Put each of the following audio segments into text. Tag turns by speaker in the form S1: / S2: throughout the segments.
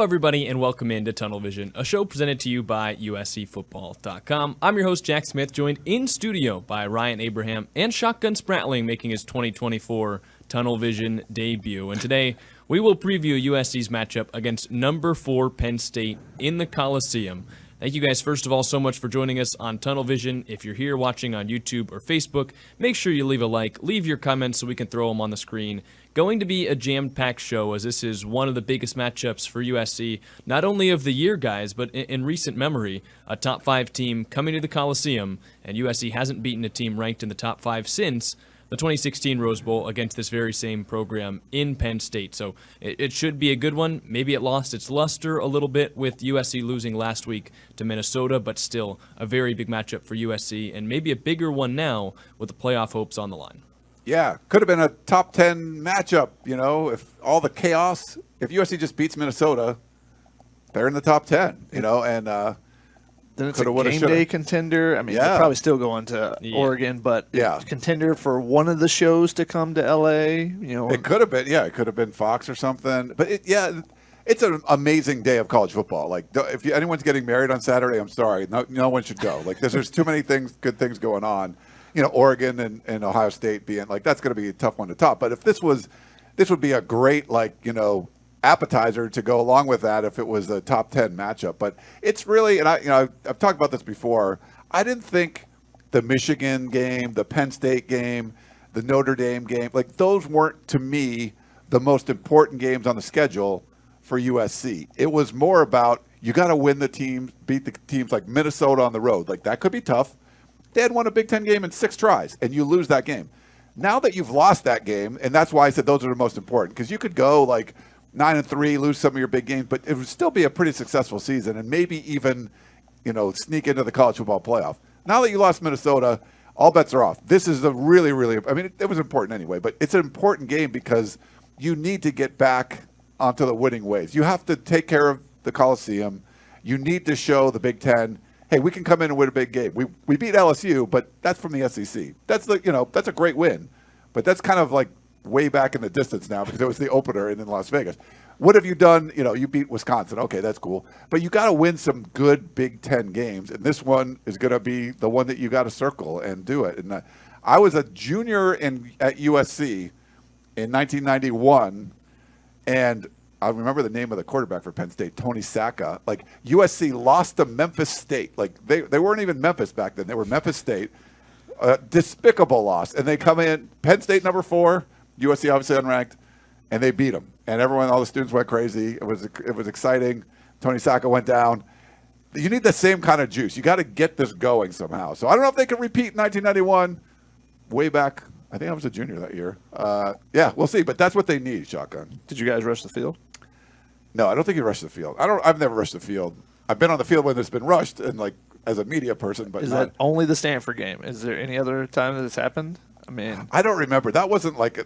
S1: Hello, everybody, and welcome into Tunnel Vision, a show presented to you by USCFootball.com. I'm your host, Jack Smith, joined in studio by Ryan Abraham and Shotgun Spratling, making his 2024 Tunnel Vision debut. And today, we will preview USC's matchup against number 4 Penn State in the Coliseum. Thank you guys, first of all, so much for joining us on Tunnel Vision. If you're here watching on YouTube or Facebook, make sure you leave a like, leave your comments so we can throw them on the screen. Going to be a jam-packed show, as this is one of the biggest matchups for USC, not only of the year, guys, but in recent memory, a top 5 team coming to the Coliseum, and USC hasn't beaten a team ranked in the top 5 since the 2016 Rose Bowl against this very same program in Penn State. So it should be a good one. Maybe it lost its luster a little bit with USC losing last week to Minnesota, but still a very big matchup for USC, and maybe a bigger one now with the playoff hopes on the line.
S2: Yeah, could have been a top 10 matchup, you know, if all the chaos, if USC just beats Minnesota, they're in the top 10, you know, and
S3: then it's a game day contender. I mean, they're probably still going to Oregon, but contender for one of the shows to come to LA, you know.
S2: It could have been, it could have been Fox or something. But it's an amazing day of college football. Like, if anyone's getting married on Saturday, I'm sorry, no one should go. Like, there's too many good things going on. You know, Oregon and Ohio State being like, that's going to be a tough one to top. But if this would be a great, like, you know, appetizer to go along with that if it was a top 10 matchup. But it's really, and I've talked about this before, I didn't think the Michigan game, the Penn State game, the Notre Dame game, like those weren't, to me, the most important games on the schedule for USC. It was more about, you got to win the teams, beat the teams like Minnesota on the road. Like, that could be tough. They had won a Big Ten game in 6 tries, and you lose that game. Now that you've lost that game, and that's why I said those are the most important, because you could go like 9-3, lose some of your big games, but it would still be a pretty successful season, and maybe even, you know, sneak into the college football playoff. Now that you lost Minnesota, all bets are off. This is a really, really, I mean, it was important anyway, but it's an important game because you need to get back onto the winning ways. You have to take care of the Coliseum. You need to show the Big Ten, hey, we can come in and win a big game. We beat LSU, but that's from the SEC. That's like, you know, that's a great win. But that's kind of like way back in the distance now because it was the opener in Las Vegas. What have you done? You know, you beat Wisconsin. Okay, that's cool. But you got to win some good Big Ten games, and this one is going to be the one that you got to circle and do it. And I was a junior at USC in 1991, and I remember the name of the quarterback for Penn State, Tony Sacca. Like, USC lost to Memphis State. Like, they weren't even Memphis back then. They were Memphis State. Despicable loss. And they come in, Penn State number 4, USC obviously unranked, and they beat them. And all the students went crazy. It was exciting. Tony Sacca went down. You need the same kind of juice. You got to get this going somehow. So I don't know if they can repeat 1991 way back. I think I was a junior that year. We'll see. But that's what they need, Shotgun.
S3: Did you guys rush the field?
S2: No, I don't think you rushed the field. I've never rushed the field. I've been on the field when it's been rushed, and like as a media person, but
S3: is that only the Stanford game? Is there any other time that it's happened? I mean,
S2: I don't remember. That wasn't like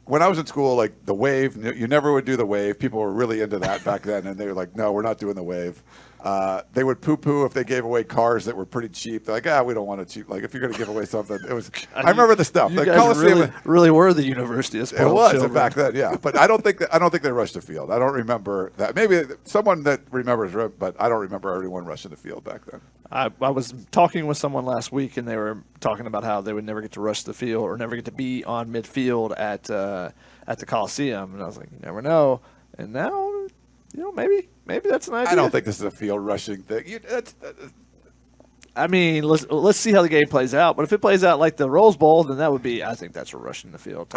S2: when I was in school. Like the wave, you never would do the wave. People were really into that back then, and they were like, "No, we're not doing the wave." They would poo-poo if they gave away cars that were pretty cheap. They're like, we don't want to cheap. Like, if you're going to give away something, it was. I remember the stuff.
S3: You guys really were the University of Spoiled
S2: It was
S3: Children.
S2: back then, yeah. But I don't think they rushed the field. I don't remember that. Maybe someone that remembers, but I don't remember everyone rushing the field back then.
S3: I was talking with someone last week, and they were talking about how they would never get to rush the field or never get to be on midfield at the Coliseum, and I was like, you never know. And now, you know, maybe that's an idea.
S2: I don't think this is a field rushing thing.
S3: I mean, let's see how the game plays out. But if it plays out like the Rose Bowl, then that would be, I think that's a rush in the field.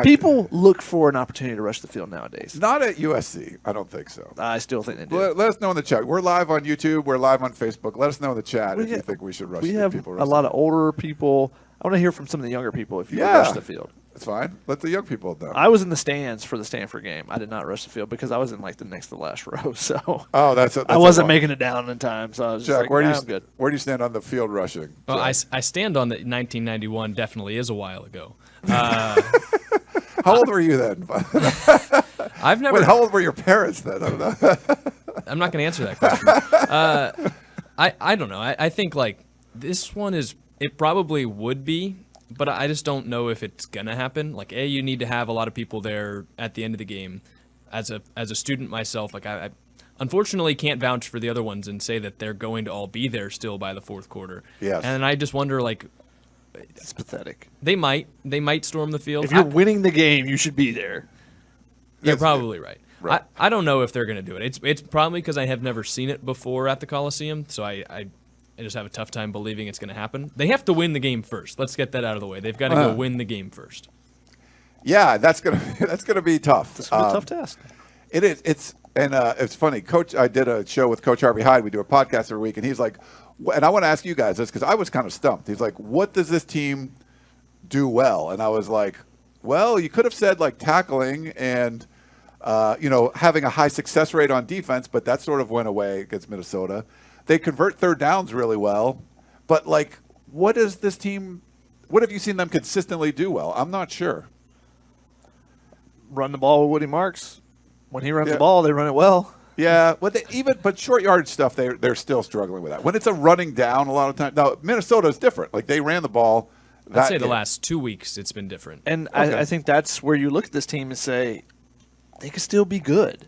S3: People look for an opportunity to rush the field nowadays.
S2: Not at USC. I don't think so.
S3: I still think they do.
S2: Let us know in the chat. We're live on YouTube. We're live on Facebook. Let us know in the chat if you think we should rush the field.
S3: We have a lot of older people. I want to hear from some of the younger people if you rush the field.
S2: It's fine. Let the young people know.
S3: I was in the stands for the Stanford game. I did not rush the field because I was in like the next to last row. So
S2: that's
S3: I wasn't making it down in time. So I was just
S2: Jack,
S3: like,
S2: where do you stand on the field rushing?
S1: Well, I stand on the 1991. Definitely is a while ago.
S2: How old were you then?
S1: I've never.
S2: Wait, how old were your parents then? I don't know.
S1: I'm not going to answer that question. I don't know. I think like this one it probably would be. But I just don't know if it's going to happen. Like, you need to have a lot of people there at the end of the game. as a student myself, like I unfortunately can't vouch for the other ones and say that they're going to all be there still by the fourth quarter.
S2: Yes.
S1: And I just wonder, like,
S3: It's pathetic.
S1: they might storm the field.
S3: If you're winning the game, you should be there.
S1: You're probably right.
S2: Right.
S1: I don't know if they're going to do it. It's probably because I have never seen it before at the Coliseum, so I just have a tough time believing it's going to happen. They have to win the game first. Let's get that out of the way. They've got to go win the game first.
S2: Yeah, that's gonna be tough.
S3: It's a tough task.
S2: It is. It's funny. Coach, I did a show with Coach Harvey Hyde. We do a podcast every week, and he's like, and I want to ask you guys this because I was kind of stumped. He's like, what does this team do well? And I was like, well, you could have said like tackling and having a high success rate on defense, but that sort of went away against Minnesota. They convert third downs really well, but like, what is this team? What have you seen them consistently do well? I'm not sure.
S3: Run the ball with Woody Marks. When he runs the ball, they run it well.
S2: Yeah, but short yardage stuff, they're still struggling with that. When it's a running down, a lot of times. Now Minnesota is different. Like they ran the ball.
S1: I'd say the last 2 weeks it's been different.
S3: And I think that's where you look at this team and say they could still be good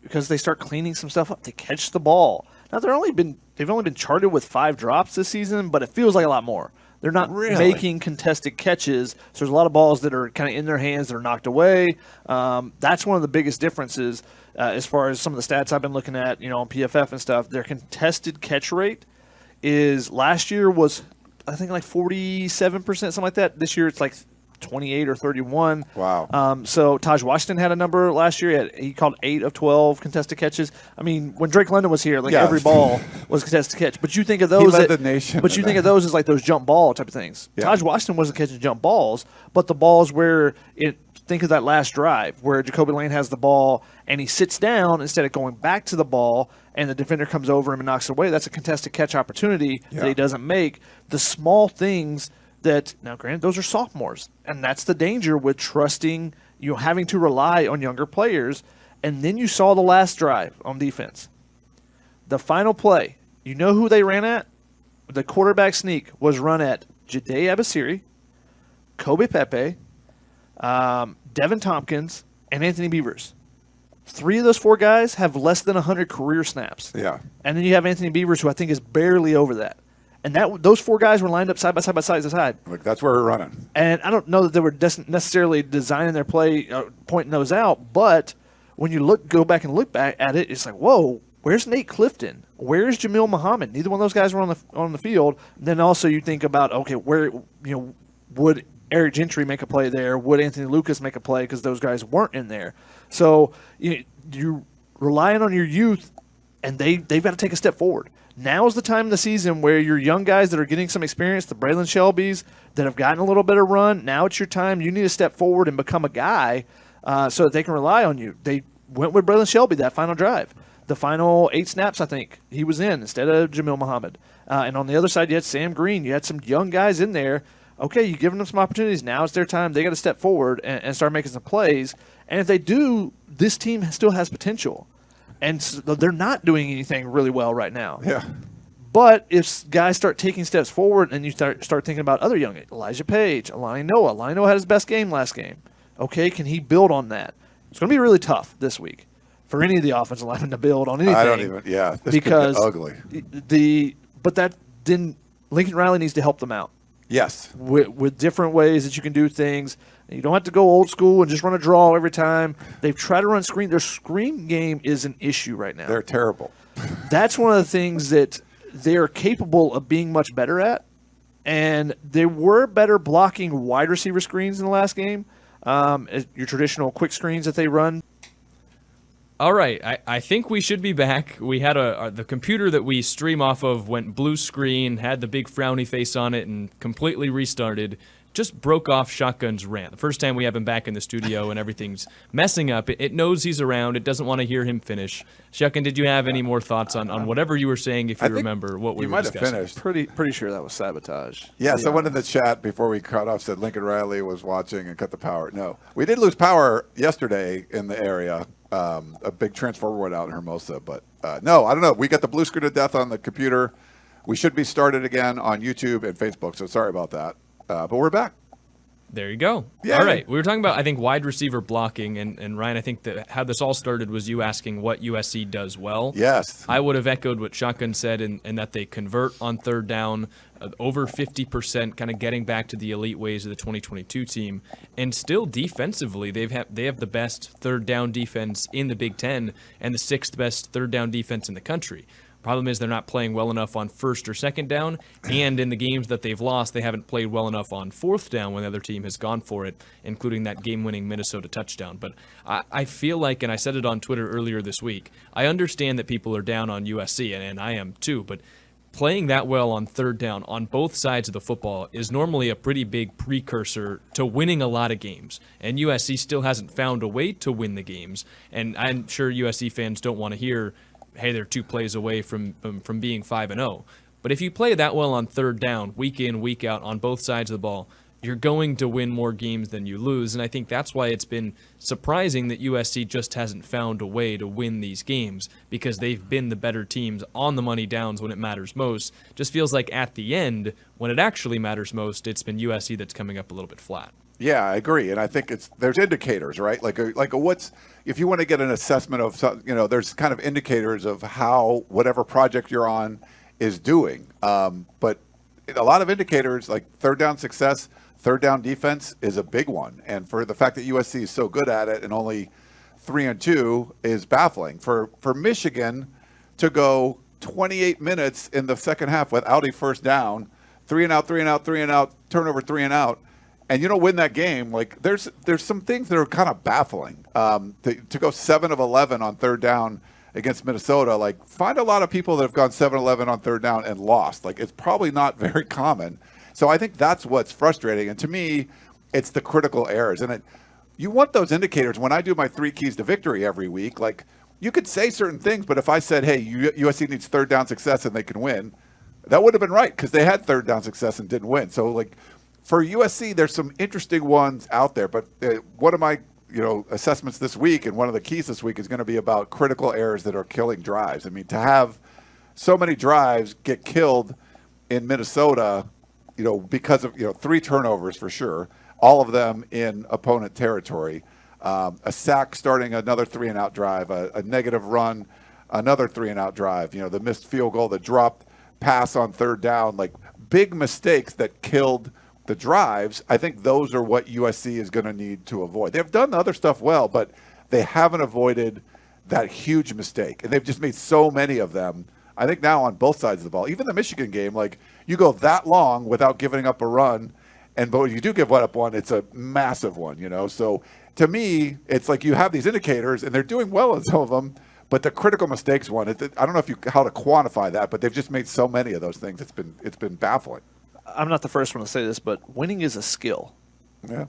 S3: because they start cleaning some stuff up. They catch the ball. Now they've only been charted with 5 drops this season, but it feels like a lot more. They're not making contested catches, so there's a lot of balls that are kind of in their hands that are knocked away. That's one of the biggest differences as far as some of the stats I've been looking at, on PFF and stuff. Their contested catch rate is last year was, I think, like 47%, something like that. This year it's like 28 or 31.
S2: Wow.
S3: So Taj Washington had a number last year. He called 8 of 12 contested catches. I mean, when Drake London was here, every ball was a contested catch. But you think of those,
S2: he led the nation.
S3: But you think of those as like those jump ball type of things.
S2: Yeah.
S3: Taj Washington wasn't catching jump balls, but the balls where think of that last drive where Jacoby Lane has the ball and he sits down instead of going back to the ball and the defender comes over him and knocks it away. That's a contested catch opportunity that he doesn't make. The small things that, now granted, those are sophomores, and that's the danger with trusting, having to rely on younger players. And then you saw the last drive on defense. The final play, you know who they ran at? The quarterback sneak was run at Jade Abasiri, Kobe Pepe, Devin Tompkins, and Anthony Beavers. 3 of those 4 guys have less than 100 career snaps.
S2: Yeah.
S3: And then you have Anthony Beavers, who I think is barely over that. And those 4 guys were lined up side by side by side by side.
S2: Like that's where we're running.
S3: And I don't know that they were necessarily designing their play, pointing those out. But when you go back at it, it's like, whoa, where's Nate Clifton? Where's Jamil Muhammad? Neither one of those guys were on the field. And then also you think about, okay, where would Eric Gentry make a play there? Would Anthony Lucas make a play because those guys weren't in there? So you're relying on your youth, and they've got to take a step forward. Now is the time of the season where your young guys that are getting some experience, the Braylon Shelbys that have gotten a little bit of run, now it's your time. You need to step forward and become a guy so that they can rely on you. They went with Braylon Shelby that final drive. The final 8 snaps, I think, he was in instead of Jamil Muhammad. And on the other side, you had Sam Green. You had some young guys in there. Okay, you've given them some opportunities. Now it's their time. They got to step forward and start making some plays. And if they do, this team still has potential. And so they're not doing anything really well right now.
S2: Yeah.
S3: But if guys start taking steps forward and you start thinking about other young, Elijah Page, Alani Noah had his best game last game. Okay, can he build on that? It's going to be really tough this week for any of the offensive linemen to build on anything.
S2: I don't even. Yeah, this
S3: because
S2: could get ugly.
S3: Lincoln Riley needs to help them out.
S2: Yes.
S3: With different ways that you can do things. You don't have to go old school and just run a draw every time. They've tried to run screen. Their screen game is an issue right now.
S2: They're terrible.
S3: That's one of the things that they're capable of being much better at. And they were better blocking wide receiver screens in the last game, your traditional quick screens that they run.
S1: All right, I think we should be back. We had the computer that we stream off of went blue screen, had the big frowny face on it, and completely restarted. Just broke off Shotgun's rant. The first time we have him back in the studio and everything's messing up. It knows he's around. It doesn't want to hear him finish. Shotgun, did you have any more thoughts on whatever you were saying, if you remember what we were discussing?
S2: You might have finished.
S3: Pretty sure that was sabotage.
S2: Yeah, someone in the chat before we cut off said Lincoln Riley was watching and cut the power. No. We did lose power yesterday in the area. A big transformer went out in Hermosa. But no, I don't know. We got the blue screen of death on the computer. We should be started again on YouTube and Facebook, so sorry about that. But we're back.
S1: There you go.
S2: Yeah.
S1: All right. We were talking about, I think, wide receiver blocking. And Ryan, I think that how this all started was you asking what USC does well.
S2: Yes.
S1: I would have echoed what Shotgun said in that they convert on third down, over 50%, kind of getting back to the elite ways of the 2022 team. And still defensively, they have the best third down defense in the Big Ten and the 6th best third down defense in the country. Problem is they're not playing well enough on first or second down, and in the games that they've lost, they haven't played well enough on fourth down when the other team has gone for it, including that game-winning Minnesota touchdown. But I feel like, and I said it on Twitter earlier this week, I understand that people are down on USC, and I am too, but playing that well on third down on both sides of the football is normally a pretty big precursor to winning a lot of games. And USC still hasn't found a way to win the games, and I'm sure USC fans don't want to hear, hey, they're 2 plays away from being 5-0. But if you play that well on third down, week in, week out, on both sides of the ball, you're going to win more games than you lose. And I think that's why it's been surprising that USC just hasn't found a way to win these games, because they've been the better teams on the money downs when it matters most. Just feels like at the end, when it actually matters most, it's been USC that's coming up a little bit flat.
S2: Yeah, I agree, and I think there's indicators, right? Like what's, if you want to get an assessment of some, there's kind of indicators of how whatever project you're on is doing. But a lot of indicators, like third down success, third down defense is a big one, and for the fact that USC is so good at it and only 3-2 is baffling. For Michigan to go 28 minutes in the second half without a first down, 3-and-out, 3-and-out, 3-and-out, turnover, 3-and-out. And you don't win that game. Like there's some things that are kind of baffling. To go 7 of 11 on third down against Minnesota, like find a lot of people that have gone 7-11 on third down and lost. Like it's probably not very common. So I think that's what's frustrating. And to me, it's the critical errors. And you want those indicators. When I do my 3 keys to victory every week, like you could say certain things, but if I said, hey, USC needs third down success and they can win, that would have been right because they had third down success and didn't win. So like, for USC, there's some interesting ones out there, but one of my assessments this week and one of the keys this week is going to be about critical errors that are killing drives. I mean, to have so many drives get killed in Minnesota, because of 3 turnovers for sure, all of them in opponent territory, a sack starting another 3-and-out drive, a negative run, another 3-and-out drive, the missed field goal, the dropped pass on third down, like big mistakes that killed the drives. I think those are what USC is going to need to avoid. They've done the other stuff well, but they haven't avoided that huge mistake. And they've just made so many of them. I think now on both sides of the ball, even the Michigan game, like you go that long without giving up a run, but when you do give up one, it's a massive one, So to me, it's like you have these indicators and they're doing well in some of them, but the critical mistakes one, I don't know how to quantify that, but they've just made so many of those things. It's been baffling.
S3: I'm not the first one to say this, but winning is a skill.
S2: Yeah.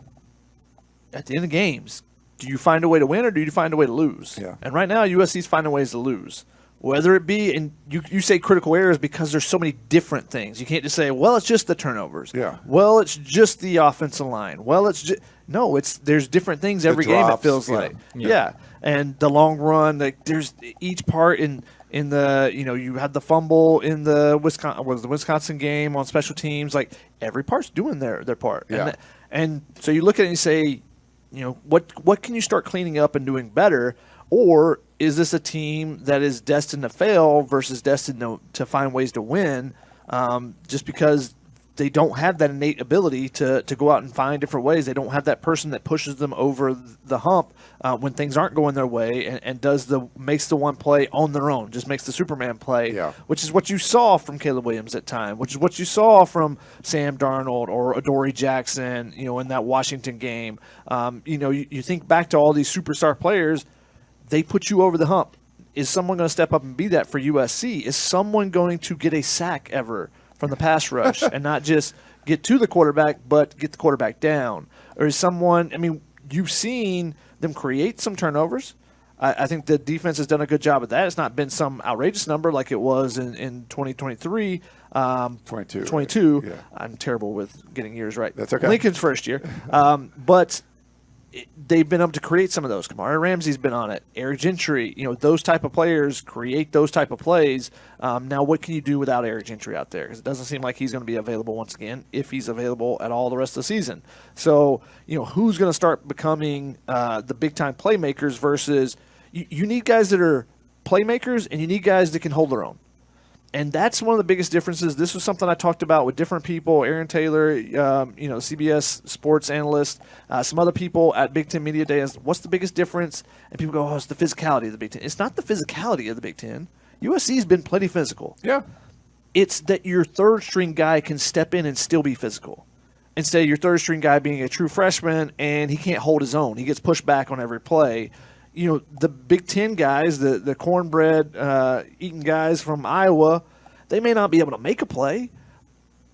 S3: At the end of games, do you find a way to win or do you find a way to lose?
S2: Yeah.
S3: And right now, USC's finding ways to lose. Whether it be, and you say critical errors because there's so many different things. You can't just say, well, it's just the turnovers.
S2: Yeah.
S3: Well, it's just the offensive line. Well, it's just – no, there's different things every game, it feels like. Yeah. And the long run, like there's each part in the, you had the fumble in the Wisconsin game on special teams. Like every part's doing their part.
S2: Yeah.
S3: And so you look at it and you say, what can you start cleaning up and doing better? Or is this a team that is destined to fail versus destined to find ways to win just because they don't have that innate ability to go out and find different ways? They don't have that person that pushes them over the hump when things aren't going their way and makes the one play on their own, just makes the Superman play, which is what you saw from Caleb Williams at time, which is what you saw from Sam Darnold or Adoree Jackson, in that Washington game. You think back to all these superstar players, they put you over the hump. Is someone going to step up and be that for USC? Is someone going to get a sack ever from the pass rush and not just get to the quarterback, but get the quarterback down? Or is someone, you've seen them create some turnovers. I think the defense has done a good job of that. It's not been some outrageous number like it was in 2023.
S2: 22.
S3: Yeah. I'm terrible with getting years right.
S2: That's okay.
S3: Lincoln's first year. But they've been able to create some of those. Kamari Ramsey's been on it. Eric Gentry, those type of players create those type of plays. Now, what can you do without Eric Gentry out there? Because it doesn't seem like he's going to be available once again, if he's available at all the rest of the season. So, who's going to start becoming the big-time playmakers versus you need guys that are playmakers and you need guys that can hold their own. And that's one of the biggest differences. This was something I talked about with different people, Aaron Taylor, CBS sports analyst, some other people at Big Ten Media Day. What's the biggest difference? And people go, it's the physicality of the Big Ten. It's not the physicality of the Big Ten. USC's been plenty physical.
S2: Yeah.
S3: It's that your third-string guy can step in and still be physical. Instead of your third-string guy being a true freshman and he can't hold his own. He gets pushed back on every play. The Big Ten guys, the cornbread eating guys from Iowa, they may not be able to make a play,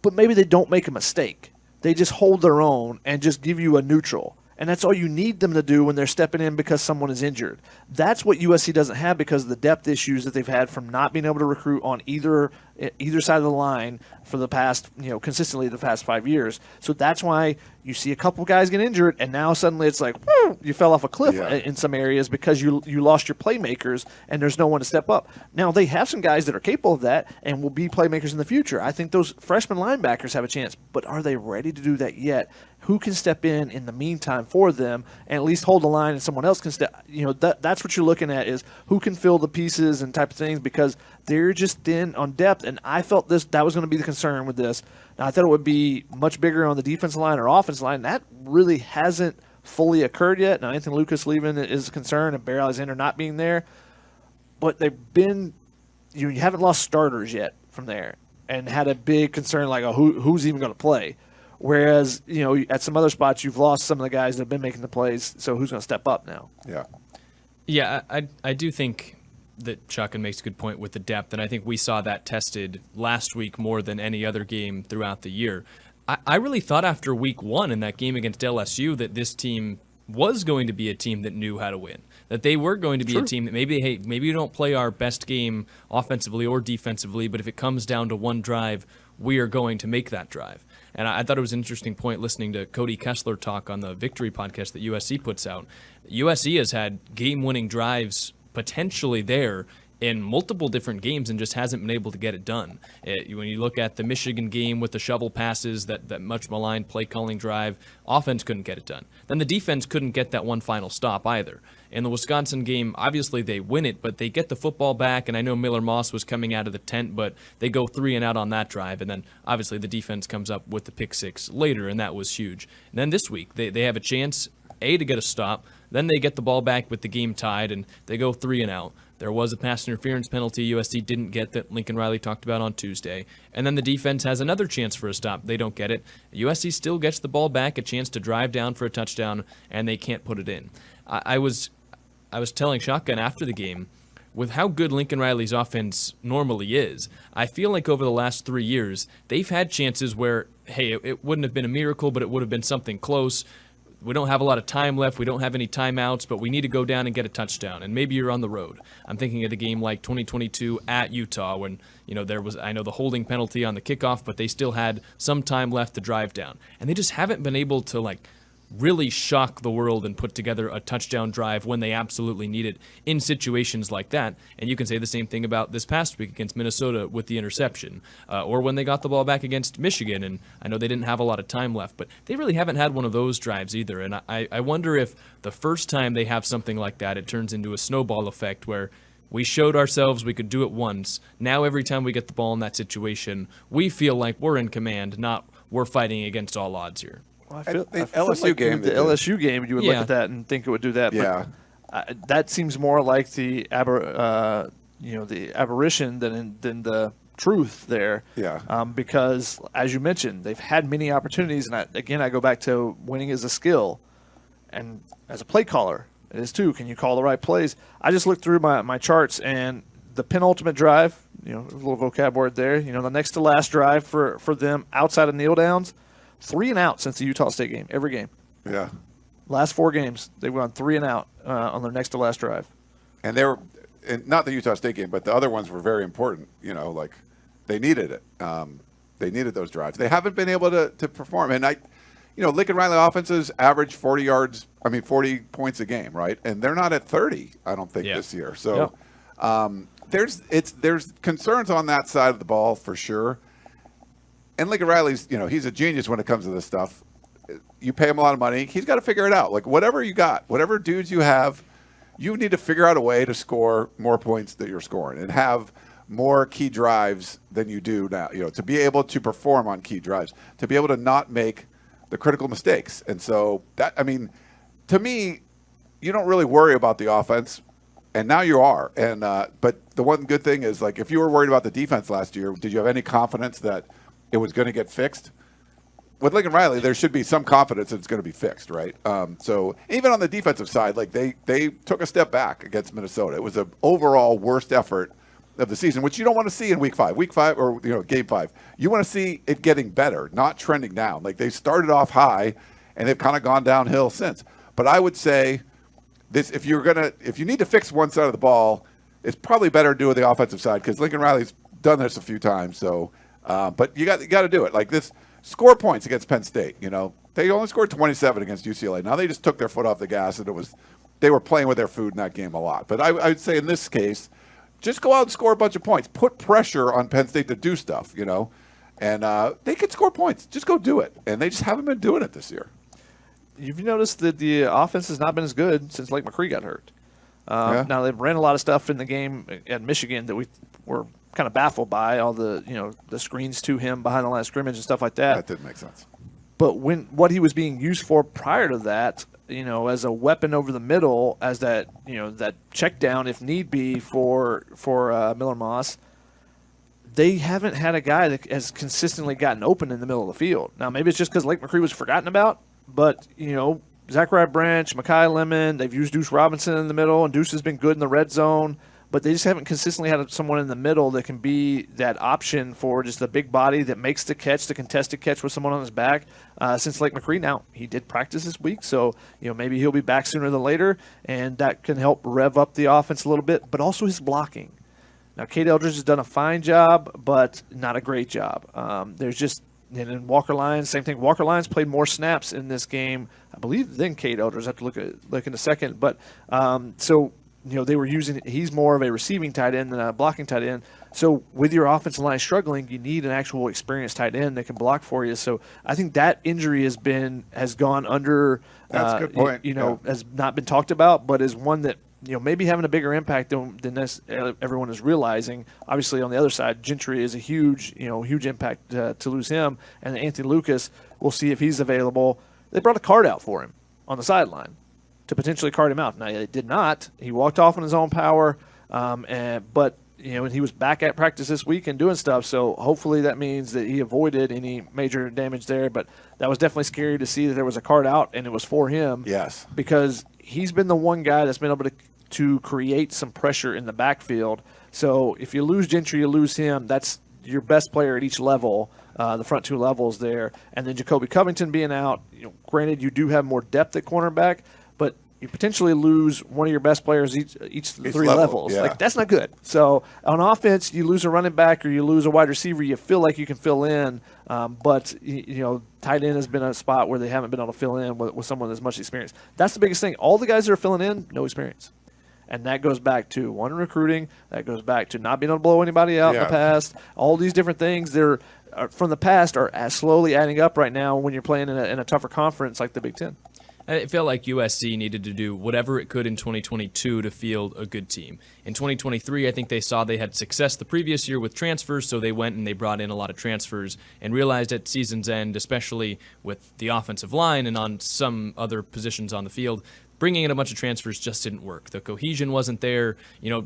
S3: but maybe they don't make a mistake. They just hold their own and just give you a neutral. And that's all you need them to do when they're stepping in because someone is injured. That's what USC doesn't have because of the depth issues that they've had from not being able to recruit on either side of the line for the past, consistently the past 5 years. So that's why you see a couple guys get injured, and now suddenly it's like, whoo, you fell off a cliff in some areas because you lost your playmakers and there's no one to step up. Now they have some guys that are capable of that and will be playmakers in the future. I think those freshman linebackers have a chance, but are they ready to do that yet? Who can step in the meantime for them and at least hold the line and someone else can step? That's what you're looking at is who can fill the pieces and type of things because they're just thin on depth. And I felt that was going to be the concern with this. Now, I thought it would be much bigger on the defensive line or offensive line. That really hasn't fully occurred yet. Now, Anthony Lucas leaving is a concern and Barry Alexander not being there. But they've been you haven't lost starters yet from there and had a big concern like, who's even going to play? Whereas, at some other spots, you've lost some of the guys that have been making the plays, so who's going to step up now?
S2: Yeah.
S1: Yeah, I do think that Shotgun makes a good point with the depth, and I think we saw that tested last week more than any other game throughout the year. I really thought after week 1 in that game against LSU that this team was going to be a team that knew how to win, that they were going to be a team that maybe we don't play our best game offensively or defensively, but if it comes down to one drive, we are going to make that drive. And I thought it was an interesting point listening to Cody Kessler talk on the Victory podcast that USC puts out. USC has had game-winning drives potentially there in multiple different games and just hasn't been able to get it done. When you look at the Michigan game with the shovel passes, that much maligned play-calling drive, offense couldn't get it done. Then the defense couldn't get that one final stop either. In the Wisconsin game, obviously they win it, but they get the football back, and I know Miller Moss was coming out of the tent, but they go 3 and out on that drive, and then obviously the defense comes up with the pick 6 later, and that was huge. And then this week, they have a chance, to get a stop, then they get the ball back with the game tied, and they go 3 and out. There was a pass interference penalty USC didn't get that Lincoln Riley talked about on Tuesday. And then the defense has another chance for a stop. They don't get it. USC still gets the ball back, a chance to drive down for a touchdown, and they can't put it in. I was telling Shotgun after the game, with how good Lincoln Riley's offense normally is, I feel like over the last 3 years, they've had chances where, hey, it wouldn't have been a miracle, but it would have been something close. We don't have a lot of time left. We don't have any timeouts, but we need to go down and get a touchdown. And maybe you're on the road. I'm thinking of the game like 2022 at Utah when, there was, I know, the holding penalty on the kickoff, but they still had some time left to drive down. And they just haven't been able to, really shock the world and put together a touchdown drive when they absolutely need it in situations like that. And you can say the same thing about this past week against Minnesota with the interception, or when they got the ball back against Michigan. And I know they didn't have a lot of time left, but they really haven't had one of those drives either. And I wonder if the first time they have something like that, it turns into a snowball effect where we showed ourselves we could do it once. Now every time we get the ball in that situation, we feel like we're in command, not we're fighting against all odds here.
S3: Well, I feel
S2: LSU
S3: like
S2: game,
S3: the LSU game, you would look at that and think it would do that.
S2: Yeah.
S3: But that seems more like the aberration than the truth there.
S2: Yeah.
S3: Because as you mentioned, they've had many opportunities, and I go back to winning is a skill, and as a play caller, it is too. Can you call the right plays? I just looked through my charts, and the penultimate drive, a little vocab word there. The next to last drive for them outside of kneel downs. 3 and out since the Utah State game, every game.
S2: Yeah.
S3: Last 4 games, they've gone 3 and out on their next to last drive.
S2: And they were, not the Utah State game, but the other ones were very important. They needed it. They needed those drives. They haven't been able to perform. And Lincoln Riley offenses average 40 points a game, right? And they're not at 30, I don't think, this year. So there's concerns on that side of the ball for sure. And Lincoln Riley's, he's a genius when it comes to this stuff. You pay him a lot of money. He's got to figure it out. Like, whatever you got, whatever dudes you have, you need to figure out a way to score more points that you're scoring and have more key drives than you do now, to be able to perform on key drives, to be able to not make the critical mistakes. And so to me, you don't really worry about the offense, and now you are. And but the one good thing is, like, if you were worried about the defense last year, did you have any confidence that it was going to get fixed? With Lincoln Riley, there should be some confidence that it's going to be fixed, right? So even on the defensive side, like they took a step back against Minnesota. It was an overall worst effort of the season, which you don't want to see in week 5 or game 5. You want to see it getting better, not trending down. Like, they started off high and they've kind of gone downhill since. But I would say this: if you need to fix one side of the ball, it's probably better to do it the offensive side, because Lincoln Riley's done this a few times. So, but you got to do it. Like this. Score points against Penn State. They only scored 27 against UCLA. Now they just took their foot off the gas, and they were playing with their food in that game a lot. But I would say in this case, just go out and score a bunch of points. Put pressure on Penn State to do stuff. And they can score points. Just go do it. And they just haven't been doing it this year.
S3: You've noticed that the offense has not been as good since Lake McCree got hurt. Now they've ran a lot of stuff in the game at Michigan that we were kind of baffled by, all the the screens to him behind the line of scrimmage and stuff like that.
S2: That didn't make sense.
S3: But what he was being used for prior to that, as a weapon over the middle, as that that check down if need be for Miller Moss, they haven't had a guy that has consistently gotten open in the middle of the field. Now maybe it's just because Lake McCree was forgotten about, but Zachariah Branch, Mekhi Lemon, they've used Deuce Robinson in the middle, and Deuce has been good in the red zone. But they just haven't consistently had someone in the middle that can be that option for just the big body that makes the catch, the contested catch with someone on his back since Lake McCree. Now, he did practice this week, so maybe he'll be back sooner than later, and that can help rev up the offense a little bit, but also his blocking. Now, Cade Eldridge has done a fine job, but not a great job. And then Walker Lyons, same thing. Walker Lyons played more snaps in this game, I believe, than Cade Eldridge. I have to look in a second. But they were using – he's more of a receiving tight end than a blocking tight end. So with your offensive line struggling, you need an actual experienced tight end that can block for you. So I think that injury has gone under –
S2: That's a good point.
S3: has not been talked about, but is one that, maybe having a bigger impact than everyone is realizing. Obviously, on the other side, Gentry is a huge impact to lose him. And Anthony Lucas, we'll see if he's available. They brought a card out for him on the sideline to potentially card him out. Now, they did not. He walked off on his own power, but he was back at practice this week and doing stuff, so hopefully that means that he avoided any major damage there. But that was definitely scary to see that there was a card out, and it was for him.
S2: Yes.
S3: Because he's been the one guy that's been able to create some pressure in the backfield. So if you lose Gentry, you lose him. That's your best player at each level, the front two levels there. And then Jacoby Covington being out, granted you do have more depth at cornerback, but you potentially lose one of your best players each three levels.
S2: Yeah.
S3: Like, that's not good. So on offense, you lose a running back or you lose a wide receiver, you feel like you can fill in, but tight end has been a spot where they haven't been able to fill in with someone that's much experience. That's the biggest thing. All the guys that are filling in, no experience. And that goes back to one, recruiting. That goes back to not being able to blow anybody out in the past. All these different things from the past are slowly adding up right now when you're playing in a tougher conference like the Big Ten.
S1: It felt like USC needed to do whatever it could in 2022 to field a good team. In 2023, I think they saw they had success the previous year with transfers, so they went and they brought in a lot of transfers and realized at season's end, especially with the offensive line and on some other positions on the field, bringing in a bunch of transfers just didn't work. The cohesion wasn't there.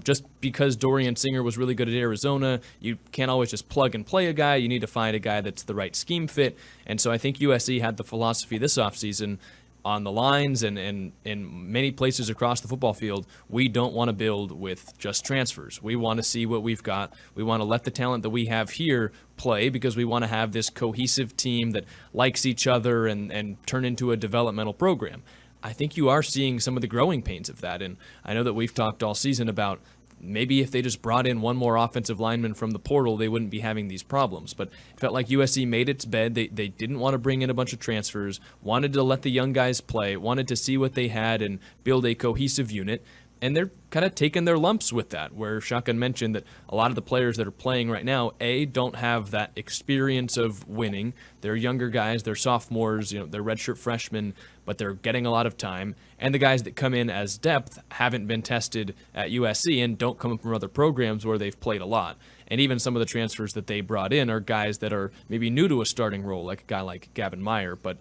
S1: Just because Dorian Singer was really good at Arizona, you can't always just plug and play a guy. You need to find a guy that's the right scheme fit. And so I think USC had the philosophy this offseason on the lines and in many places across the football field. We don't want to build with just transfers. We want to see what we've got. We want to let the talent that we have here play because we want to have this cohesive team that likes each other and turn into a developmental program. I think you are seeing some of the growing pains of that. And I know that we've talked all season about maybe if they just brought in one more offensive lineman from the portal, they wouldn't be having these problems. But it felt like USC made its bed. They didn't want to bring in a bunch of transfers, wanted to let the young guys play, wanted to see what they had and build a cohesive unit. And they're kind of taking their lumps with that, where Shotgun mentioned that a lot of the players that are playing right now, don't have that experience of winning. They're younger guys, they're sophomores, they're redshirt freshmen, but they're getting a lot of time. And the guys that come in as depth haven't been tested at USC and don't come from other programs where they've played a lot. And even some of the transfers that they brought in are guys that are maybe new to a starting role, like a guy like Gavin Meyer. But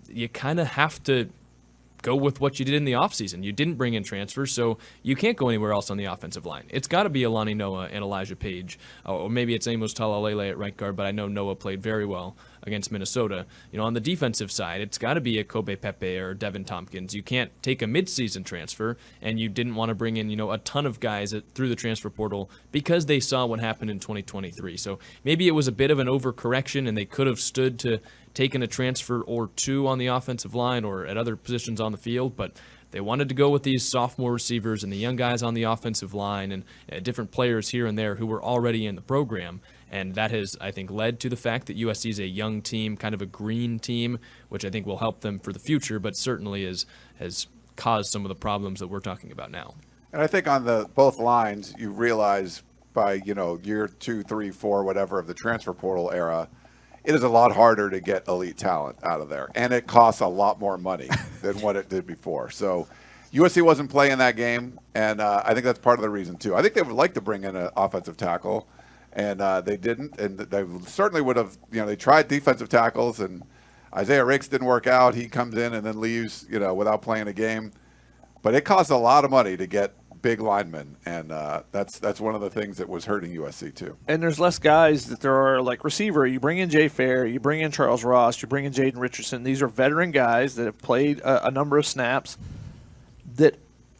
S1: you kind of have to go with what you did in the offseason. You didn't bring in transfers, so you can't go anywhere else on the offensive line. It's got to be Alani Noah and Elijah Page, or maybe it's Amos Talalele at right guard, but I know Noah played very well against Minnesota. On the defensive side, it's got to be a Kobe Pepe or Devin Tompkins. You can't take a midseason transfer, and you didn't want to bring in, a ton of guys through the transfer portal because they saw what happened in 2023. So maybe it was a bit of an overcorrection, and they could have stood to taken a transfer or two on the offensive line or at other positions on the field, but they wanted to go with these sophomore receivers and the young guys on the offensive line and different players here and there who were already in the program. And that has, I think, led to the fact that USC is a young team, kind of a green team, which I think will help them for the future, but certainly has caused some of the problems that we're talking about now.
S2: And I think on both lines, you realize by, year 2, 3, 4, whatever of the transfer portal era, it is a lot harder to get elite talent out of there. And it costs a lot more money than what it did before. So USC wasn't playing that game, and I think that's part of the reason, too. I think they would like to bring in an offensive tackle, and they didn't. And they certainly would have, they tried defensive tackles, and Isaiah Riggs didn't work out. He comes in and then leaves, without playing a game. But it costs a lot of money to get big linemen, and that's one of the things that was hurting USC too.
S3: And there's less guys that there are, like receiver. You bring in Jay Fair, you bring in Charles Ross, you bring in Jaden Richardson. These are veteran guys that have played a number of snaps that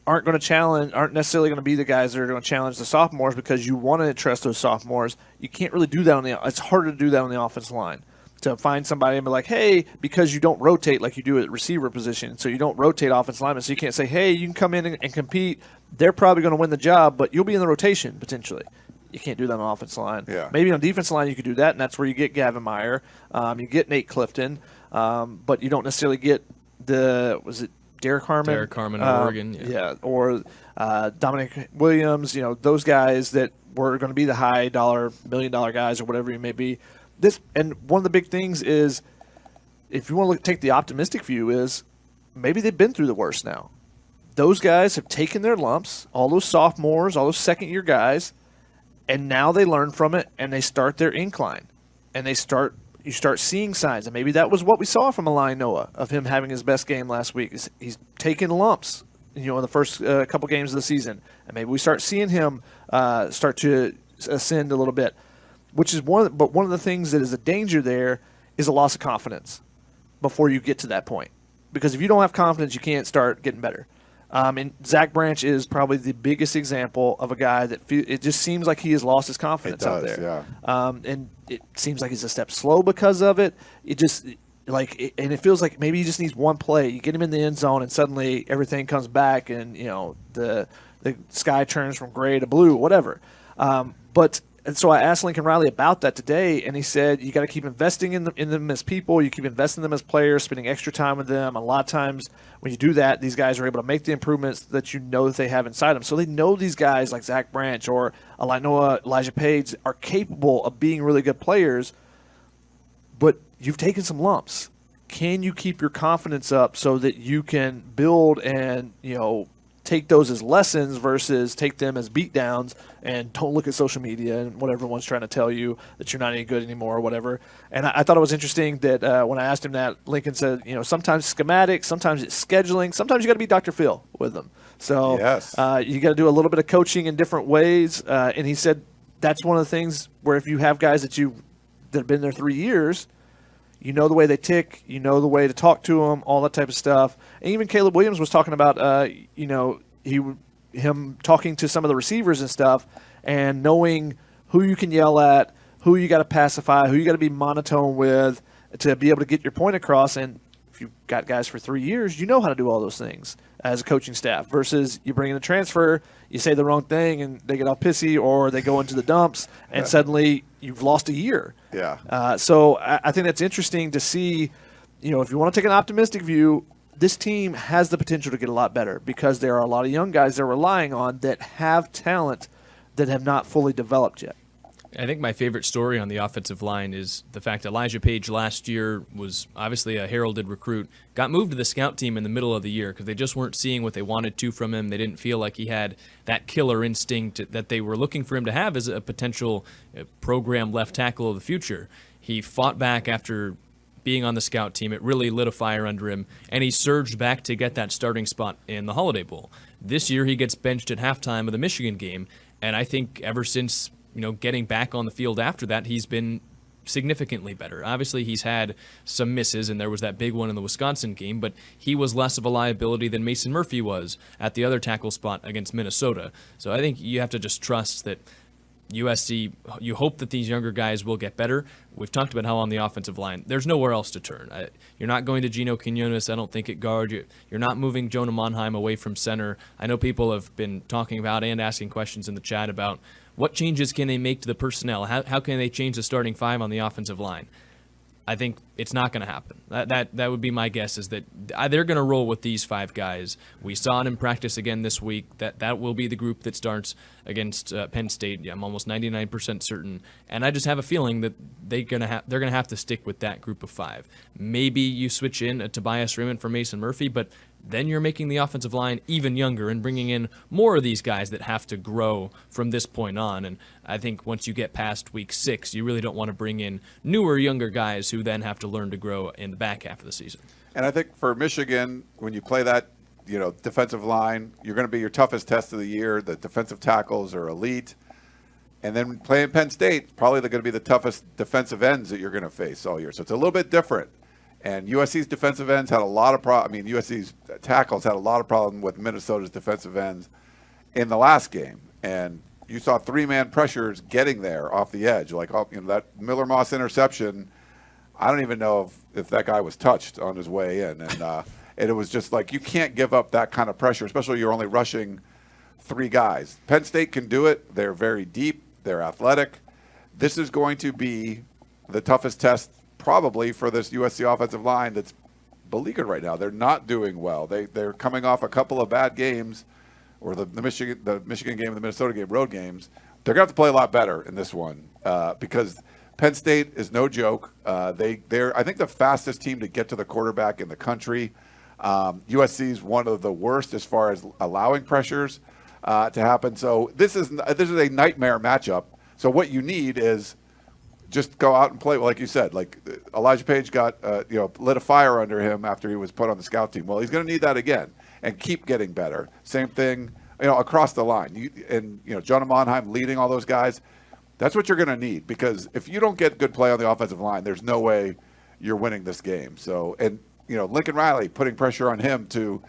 S3: aren't necessarily going to be the guys that are going to challenge the sophomores because you want to trust those sophomores. You can't really do that it's harder to do that on the offensive line. To find somebody and be like, hey, because you don't rotate like you do at receiver position, so you don't rotate offensive linemen, so you can't say, hey, you can come in and compete. They're probably going to win the job, but you'll be in the rotation potentially. You can't do that on offensive line.
S2: Yeah.
S3: Maybe on defensive line you could do that, and that's where you get Gavin Meyer. You get Nate Clifton, but you don't necessarily get was it Derek Harmon?
S1: Derek Harmon of Oregon.
S3: Yeah, or Dominic Williams, those guys that were going to be the high dollar, $1 million guys or whatever you may be. And one of the big things is, if you want to take the optimistic view, is maybe they've been through the worst now. Those guys have taken their lumps, all those sophomores, all those second-year guys, and now they learn from it, and they start their incline. And you start seeing signs, and maybe that was what we saw from Alani Noah, of him having his best game last week. He's taking lumps, in the first couple games of the season. And maybe we start seeing him start to ascend a little bit. Which is one of the things that is a danger there is a loss of confidence before you get to that point. Because if you don't have confidence, you can't start getting better. And Zach Branch is probably the biggest example of a guy that it just seems like he has lost his confidence out there.
S2: Yeah.
S3: And it seems like he's a step slow because of it. It just and it feels like maybe he just needs one play. You get him in the end zone, and suddenly everything comes back, and the sky turns from gray to blue, whatever. And so I asked Lincoln Riley about that today, and he said you got to keep investing in them as people. You keep investing in them as players, spending extra time with them. A lot of times when you do that, these guys are able to make the improvements that that they have inside them. So they know these guys like Zach Branch or Elijah Page are capable of being really good players, but you've taken some lumps. Can you keep your confidence up so that you can build and, take those as lessons versus take them as beatdowns, and don't look at social media and what everyone's trying to tell you that you're not any good anymore or whatever. And I thought it was interesting that when I asked him that, Lincoln said, sometimes schematic, sometimes it's scheduling, sometimes you got to be Dr. Phil with them. So
S2: yes.
S3: You got to do a little bit of coaching in different ways. And he said that's one of the things where if you have guys that have been there 3 years, the way they tick, the way to talk to them, all that type of stuff. And even Caleb Williams was talking about, him talking to some of the receivers and stuff, and knowing who you can yell at, who you got to pacify, who you got to be monotone with to be able to get your point across. And if you've got guys for 3 years, you know how to do all those things. as a coaching staff versus you bring in a transfer, you say the wrong thing and they get all pissy or they go into the dumps and suddenly you've lost a year.
S2: Yeah.
S3: So I think that's interesting to see. If you want to take an optimistic view, this team has the potential to get a lot better because there are a lot of young guys they're relying on that have talent that have not fully developed yet.
S1: I think my favorite story on the offensive line is the fact that Elijah Page last year was obviously a heralded recruit, got moved to the scout team in the middle of the year because they just weren't seeing what they wanted to from him. They didn't feel like he had that killer instinct that they were looking for him to have as a potential program left tackle of the future. He fought back after being on the scout team. It really lit a fire under him, and he surged back to get that starting spot in the Holiday Bowl. This year he gets benched at halftime of the Michigan game, and I think ever since getting back on the field after that, he's been significantly better. Obviously, he's had some misses, and there was that big one in the Wisconsin game, but he was less of a liability than Mason Murphy was at the other tackle spot against Minnesota. So I think you have to just trust that USC, you hope that these younger guys will get better. We've talked about how on the offensive line, there's nowhere else to turn. You're not going to Gino Quinones, I don't think, at guard. You're not moving Jonah Monheim away from center. I know people have been talking about and asking questions in the chat about what changes can they make to the personnel? How can they change the starting five on the offensive line? I think it's not going to happen. That would be my guess, is that they're going to roll with these five guys. We saw it in practice again this week. That will be the group that starts against Penn State. I'm almost 99% certain, and I just have a feeling that they're going to have to stick with that group of five. Maybe you switch in a Tobias Raymond for Mason Murphy, but then you're making the offensive line even younger and bringing in more of these guys that have to grow from this point on. And I think once you get past week 6, you really don't want to bring in newer, younger guys who then have to learn to grow in the back half of the season.
S2: And I think for Michigan, when you play that, defensive line, you're going to be your toughest test of the year. The defensive tackles are elite. And then playing Penn State, probably they're going to be the toughest defensive ends that you're going to face all year. So it's a little bit different. And USC's defensive ends had a lot of USC's tackles had a lot of problem with Minnesota's defensive ends in the last game. And you saw 3-man pressures getting there off the edge. That Miller Moss interception, I don't even know if that guy was touched on his way in. And it was just like, you can't give up that kind of pressure, especially you're only rushing 3 guys. Penn State can do it. They're very deep. They're athletic. This is going to be the toughest test probably for this USC offensive line that's beleaguered right now. They're not doing well. They're coming off a couple of bad games, or the Michigan game and the Minnesota game, road games. They're going to have to play a lot better in this one because Penn State is no joke. They're, I think, the fastest team to get to the quarterback in the country. USC is one of the worst as far as allowing pressures to happen. So this is a nightmare matchup. So what you need is just go out and play, like you said. Like Elijah Page got lit a fire under him after he was put on the scout team. Well, he's going to need that again and keep getting better. Same thing, across the line. Jonah Monheim leading all those guys. That's what you're going to need, because if you don't get good play on the offensive line, there's no way you're winning this game. So, and Lincoln Riley putting pressure on him to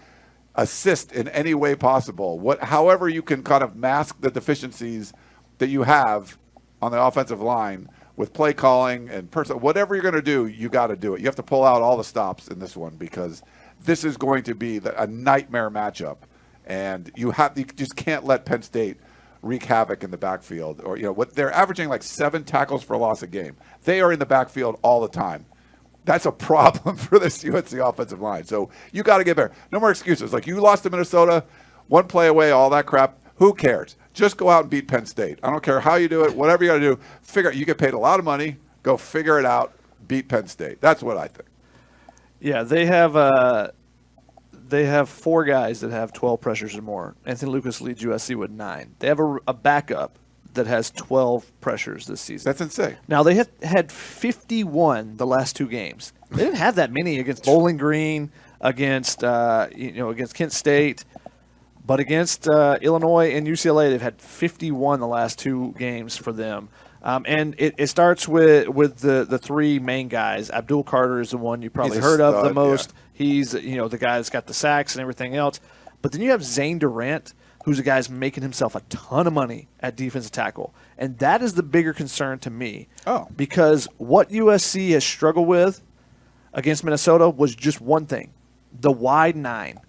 S2: assist in any way possible. However you can kind of mask the deficiencies that you have on the offensive line with play calling and whatever you're going to do, you got to do it. You have to pull out all the stops in this one, because this is going to be a nightmare matchup, and you just can't let Penn State wreak havoc in the backfield. Or what they're averaging, like 7 tackles for loss a game. They are in the backfield all the time. That's a problem for this USC offensive line. So you got to get better. No more excuses. Like, you lost to Minnesota, 1 play away, all that crap. Who cares? Just go out and beat Penn State. I don't care how you do it, whatever you got to do. You get paid a lot of money. Go figure it out. Beat Penn State. That's what I think.
S3: Yeah, they have 4 guys that have 12 pressures or more. Anthony Lucas leads USC with 9. They have a backup that has 12 pressures this season.
S2: That's insane.
S3: Now, they have had 51 the last 2 games. They didn't have that many against Bowling Green, against Kent State. But against Illinois and UCLA, they've had 51 the last 2 games for them. And it starts with the 3 main guys. Abdul Carter is the one you probably heard of the most. Yeah. He's the guy that's got the sacks and everything else. But then you have Zane Durant, who's a guy who's making himself a ton of money at defensive tackle. And that is the bigger concern to me.
S2: Oh.
S3: Because what USC has struggled with against Minnesota was just one thing, the wide 9.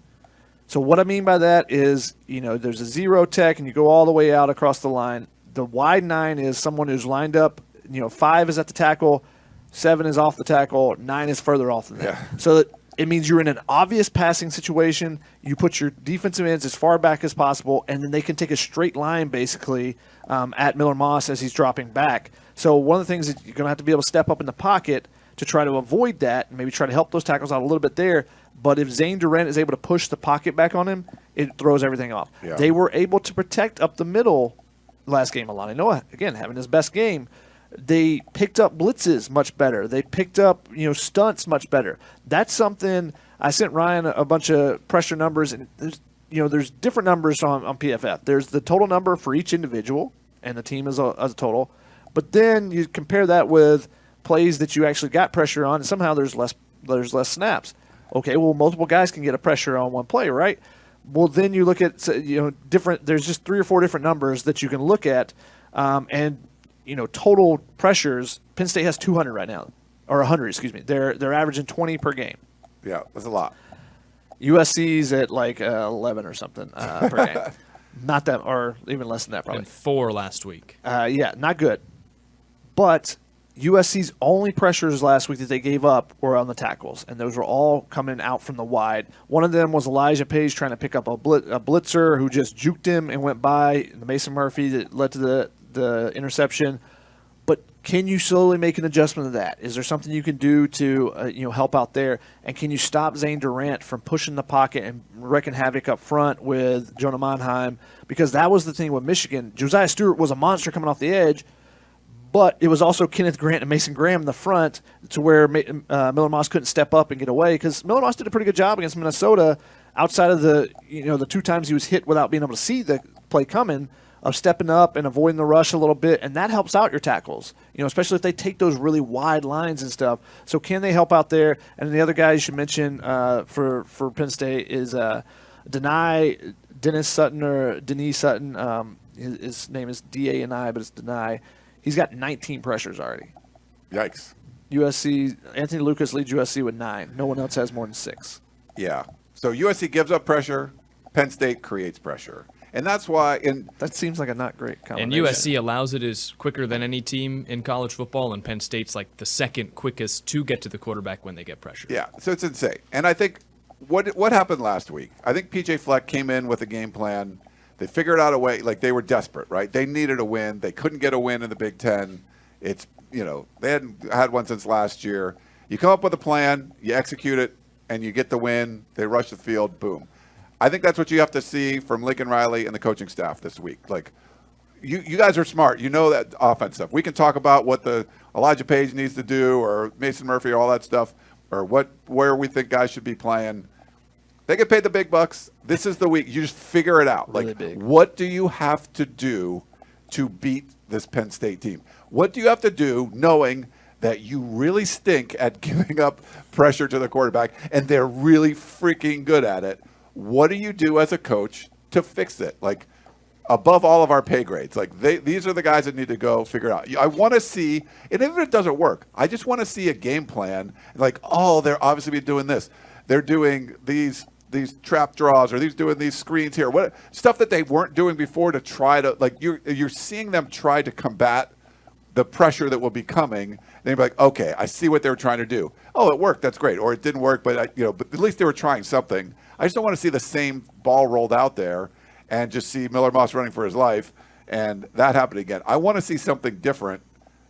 S3: So what I mean by that is, there's a zero tech and you go all the way out across the line. The wide 9 is someone who's lined up, 5 is at the tackle, 7 is off the tackle, 9 is further off than that.
S2: Yeah.
S3: So that it means you're in an obvious passing situation. You put your defensive ends as far back as possible, and then they can take a straight line basically at Miller Moss as he's dropping back. So one of the things that you're going to have to be able to step up in the pocket to try to avoid that and maybe try to help those tackles out a little bit there. But if Zane Durant is able to push the pocket back on him, it throws everything off.
S2: Yeah.
S3: They were able to protect up the middle last game. Alani Noah, again, having his best game. They picked up blitzes much better. They picked up, stunts much better. That's something I sent Ryan a bunch of pressure numbers, and there's different numbers on PFF. There's the total number for each individual and the team as a total. But then you compare that with plays that you actually got pressure on, and somehow there's less snaps. Okay, well, multiple guys can get a pressure on one play, right? Well, then you look at different. There's just 3 or 4 different numbers that you can look at, and total pressures. Penn State has 200 right now, or 100. Excuse me. They're averaging 20 per game.
S2: Yeah, that's a lot.
S3: USC's at like 11 or something per game. Not that, or even less than that probably.
S1: And 4 last week.
S3: Yeah, not good. But USC's only pressures last week that they gave up were on the tackles, and those were all coming out from the wide. One of them was Elijah Page trying to pick up a blitzer who just juked him and went by. The Mason Murphy that led to the interception. But can you slowly make an adjustment to that? Is there something you can do to help out there? And can you stop Zane Durant from pushing the pocket and wreaking havoc up front with Jonah Monheim? Because that was the thing with Michigan. Josiah Stewart was a monster coming off the edge, but it was also Kenneth Grant and Mason Graham in the front to where Miller Moss couldn't step up and get away, because Miller Moss did a pretty good job against Minnesota outside of the 2 times he was hit without being able to see the play coming, of stepping up and avoiding the rush a little bit, and that helps out your tackles, especially if they take those really wide lines and stuff. So can they help out there? And the other guy you should mention for Penn State is Dennis Sutton or Denise Sutton. His name is D-A-N-I, but it's Denai. He's got 19 pressures already.
S2: Yikes.
S3: USC, Anthony Lucas leads USC with 9. No one else has more than 6.
S2: Yeah. So USC gives up pressure. Penn State creates pressure. And that's why
S3: that seems like a not great combination.
S1: And USC allows it is quicker than any team in college football, and Penn State's like the second quickest to get to the quarterback when they get pressure.
S2: Yeah, so it's insane. And I think what happened last week, I think P.J. Fleck came in with a game plan. They figured out a way, like they were desperate, right? They needed a win. They couldn't get a win in the Big Ten. It's, they hadn't had one since last year. You come up with a plan, you execute it, and you get the win. They rush the field, boom. I think that's what you have to see from Lincoln Riley and the coaching staff this week. Like, you guys are smart. You know that offense stuff. We can talk about what the Elijah Page needs to do, or Mason Murphy, or all that stuff, or where we think guys should be playing. They get paid the big bucks. This is the week. You just figure it out.
S3: Really
S2: like,
S3: big.
S2: What do you have to do to beat this Penn State team? What do you have to do knowing that you really stink at giving up pressure to the quarterback, and they're really freaking good at it? What do you do as a coach to fix it? Like, above all of our pay grades. Like, these are the guys that need to go figure it out. I want to see, and even if it doesn't work, I just want to see a game plan. Like, oh, they're obviously doing this. They're doing these trap draws, or doing these screens here. What stuff that they weren't doing before to try to, like, you're seeing them try to combat the pressure that will be coming. And you're like, okay, I see what they were trying to do. Oh, it worked. That's great. Or it didn't work, but but at least they were trying something. I just don't want to see the same ball rolled out there and just see Miller Moss running for his life and that happen again. I want to see something different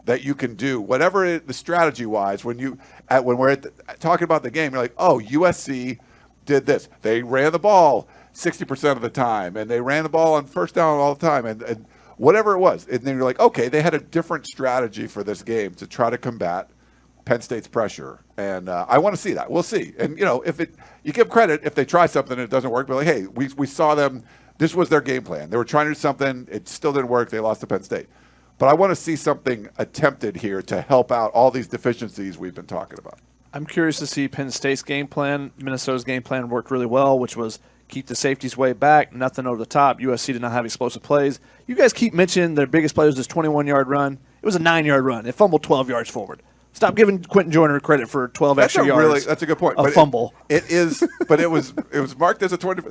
S2: that you can do, whatever the strategy-wise. When we're talking about the game, you're like, oh, USC did this. They ran the ball 60% of the time, and they ran the ball on first down all the time, and whatever it was. And then you're like, okay, they had a different strategy for this game to try to combat Penn State's pressure. And I want to see that. We'll see. And, if you give credit if they try something and it doesn't work, but like, hey, we saw them. This was their game plan. They were trying to do something. It still didn't work. They lost to Penn State. But I want to see something attempted here to help out all these deficiencies we've been talking about.
S3: I'm curious to see Penn State's game plan. Minnesota's game plan worked really well, which was keep the safeties way back, nothing over the top. USC did not have explosive plays. You guys keep mentioning their biggest play was this 21-yard run. It was a 9-yard run. It fumbled 12 yards forward. Stop giving Quentin Joyner credit for 12 extra yards.
S2: That's a good point.
S3: A fumble.
S2: It is, but it was marked as a 20.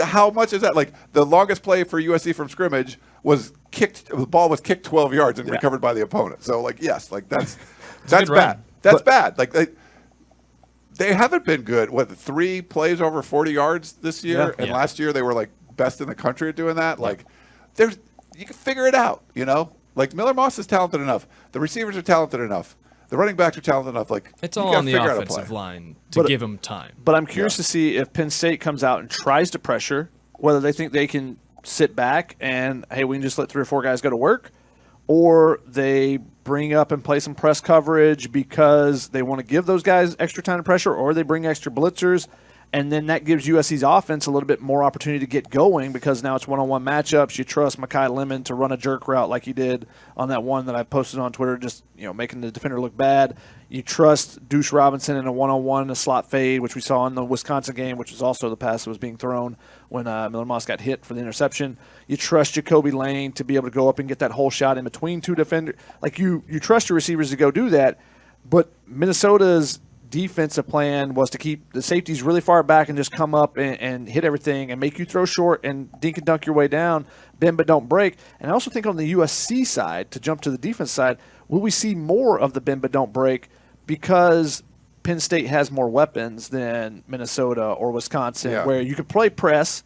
S2: How much is that? Like the longest play for USC from scrimmage was kicked. The ball was kicked 12 yards and recovered by the opponent. So like yes, like that's bad. That's bad. Like they haven't been good. What 3 plays over 40 yards this year, and last year they were like best in the country at doing that. Like you can figure it out. You know, like Miller Moss is talented enough. The receivers are talented enough. The running backs are talented enough. Like
S1: it's all on the offensive line to give them time.
S3: But I'm curious to see if Penn State comes out and tries to pressure, whether they think they can sit back and, hey, we can just let 3 or 4 guys go to work, or they bring up and play some press coverage because they want to give those guys extra time to pressure, or they bring extra blitzers. And then that gives USC's offense a little bit more opportunity to get going because now it's one-on-one matchups. You trust Mekhi Lemon to run a jerk route like he did on that one that I posted on Twitter, just making the defender look bad. You trust Deuce Robinson in a one-on-one, a slot fade, which we saw in the Wisconsin game, which was also the pass that was being thrown when Miller Moss got hit for the interception. You trust Jacoby Lane to be able to go up and get that whole shot in between 2 defenders. Like you trust your receivers to go do that, but Minnesota's defensive plan was to keep the safeties really far back and just come up and hit everything and make you throw short and dink and dunk your way down, bend but don't break. And I also think on the USC side, to jump to the defense side, will we see more of the bend but don't break because Penn State has more weapons than Minnesota or Wisconsin, where you could play press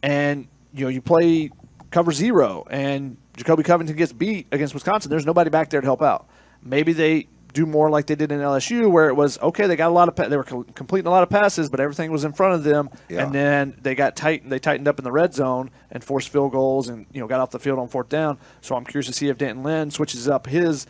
S3: and you play cover 0 and Jacoby Covington gets beat against Wisconsin. There's nobody back there to help out. Maybe they do more like they did in LSU, where it was okay. They got a lot of they were completing a lot of passes, but everything was in front of them. And then they got tight. They tightened up in the red zone and forced field goals, and got off the field on 4th down. So I'm curious to see if Denton Lynn switches up his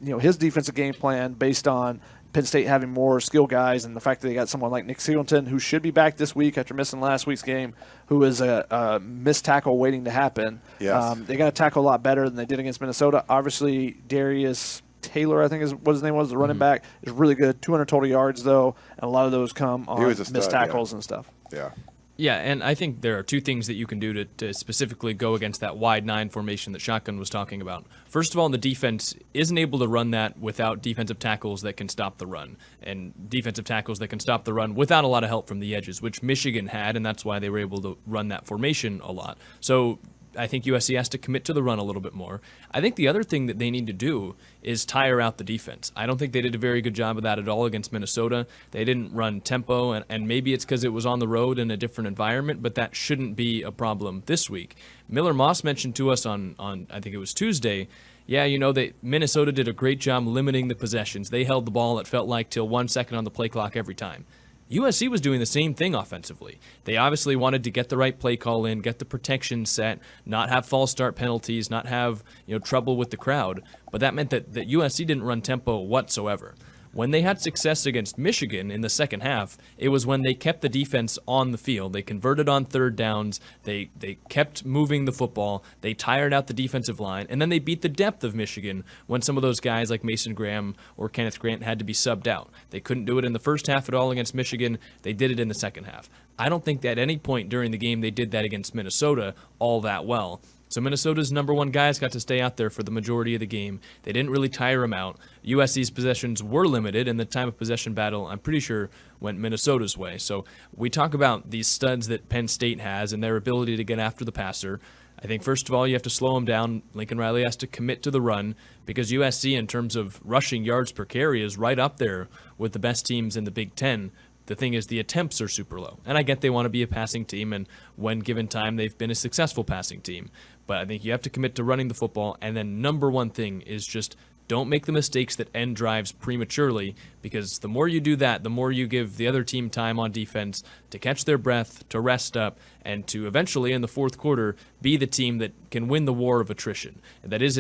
S3: his defensive game plan based on Penn State having more skill guys, and the fact that they got someone like Nick Singleton, who should be back this week after missing last week's game, who is a missed tackle waiting to happen.
S2: Yes.
S3: They got to tackle a lot better than they did against Minnesota. Obviously, Darius Taylor, I think is what his name was, the running back, is really good. 200 total yards, though, and a lot of those come on missed tackles and stuff.
S2: Yeah.
S1: Yeah, and I think there are 2 things that you can do to specifically go against that wide 9 formation that Shotgun was talking about. First of all, the defense isn't able to run that without defensive tackles that can stop the run, and defensive tackles that can stop the run without a lot of help from the edges, which Michigan had, and that's why they were able to run that formation a lot. So I think USC has to commit to the run a little bit more. I think the other thing that they need to do is tire out the defense. I don't think they did a very good job of that at all against Minnesota. They didn't run tempo, and maybe it's because it was on the road in a different environment, but that shouldn't be a problem this week. Miller Moss mentioned to us on I think it was Tuesday, Minnesota did a great job limiting the possessions. They held the ball, it felt like, till 1 second on the play clock every time. USC was doing the same thing offensively. They obviously wanted to get the right play call in, get the protection set, not have false start penalties, not have trouble with the crowd. But that meant that USC didn't run tempo whatsoever. When they had success against Michigan in the second half, it was when they kept the defense on the field. They converted on 3rd downs. They kept moving the football. They tired out the defensive line. And then they beat the depth of Michigan when some of those guys like Mason Graham or Kenneth Grant had to be subbed out. They couldn't do it in the first half at all against Michigan. They did it in the second half. I don't think that at any point during the game they did that against Minnesota all that well. So Minnesota's number 1 guys got to stay out there for the majority of the game. They didn't really tire them out. USC's possessions were limited, and the time of possession battle, I'm pretty sure, went Minnesota's way. So we talk about these studs that Penn State has and their ability to get after the passer. I think, first of all, you have to slow them down. Lincoln Riley has to commit to the run because USC, in terms of rushing yards per carry, is right up there with the best teams in the Big Ten. The thing is, the attempts are super low. And I get they want to be a passing team, and when given time, they've been a successful passing team. But I think you have to commit to running the football. And then number 1 thing is just don't make the mistakes that end drives prematurely, because the more you do that, the more you give the other team time on defense to catch their breath, to rest up, and to eventually, in the 4th quarter, be the team that can win the war of attrition. That is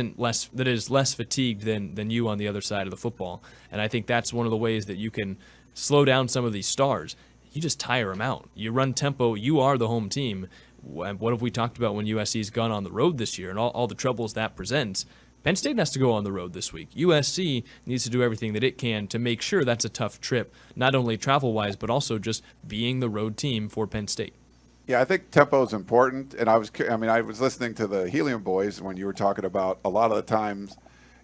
S1: less fatigued than you on the other side of the football. And I think that's one of the ways that you can slow down some of these stars. You just tire them out. You run tempo. You are the home team. What have we talked about when USC's gone on the road this year and all the troubles that presents? Penn State has to go on the road this week. USC needs to do everything that it can to make sure that's a tough trip, not only travel-wise, but also just being the road team for Penn State.
S2: Yeah, I think tempo is important. And I was listening to the Helium Boys when you were talking about a lot of the times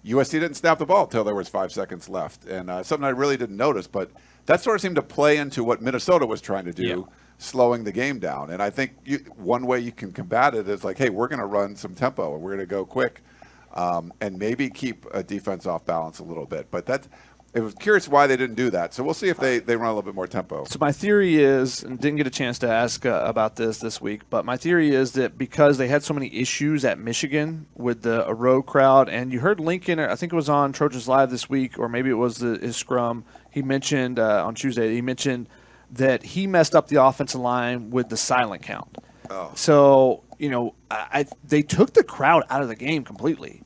S2: USC didn't snap the ball until there was 5 seconds left, and something I really didn't notice, but that sort of seemed to play into what Minnesota was trying to do, slowing the game down. And I think one way you can combat it is like, hey, we're going to run some tempo and we're going to go quick, and maybe keep a defense off balance a little bit. But it was curious why they didn't do that. So we'll see if they run a little bit more tempo.
S3: So my theory is, and didn't get a chance to ask about this week, but my theory is that because they had so many issues at Michigan with a road crowd, and you heard Lincoln, I think it was on Trojans Live this week, or maybe it was his scrum, he mentioned on Tuesday, he mentioned that he messed up the offensive line with the silent count.
S2: Oh.
S3: So, they took the crowd out of the game completely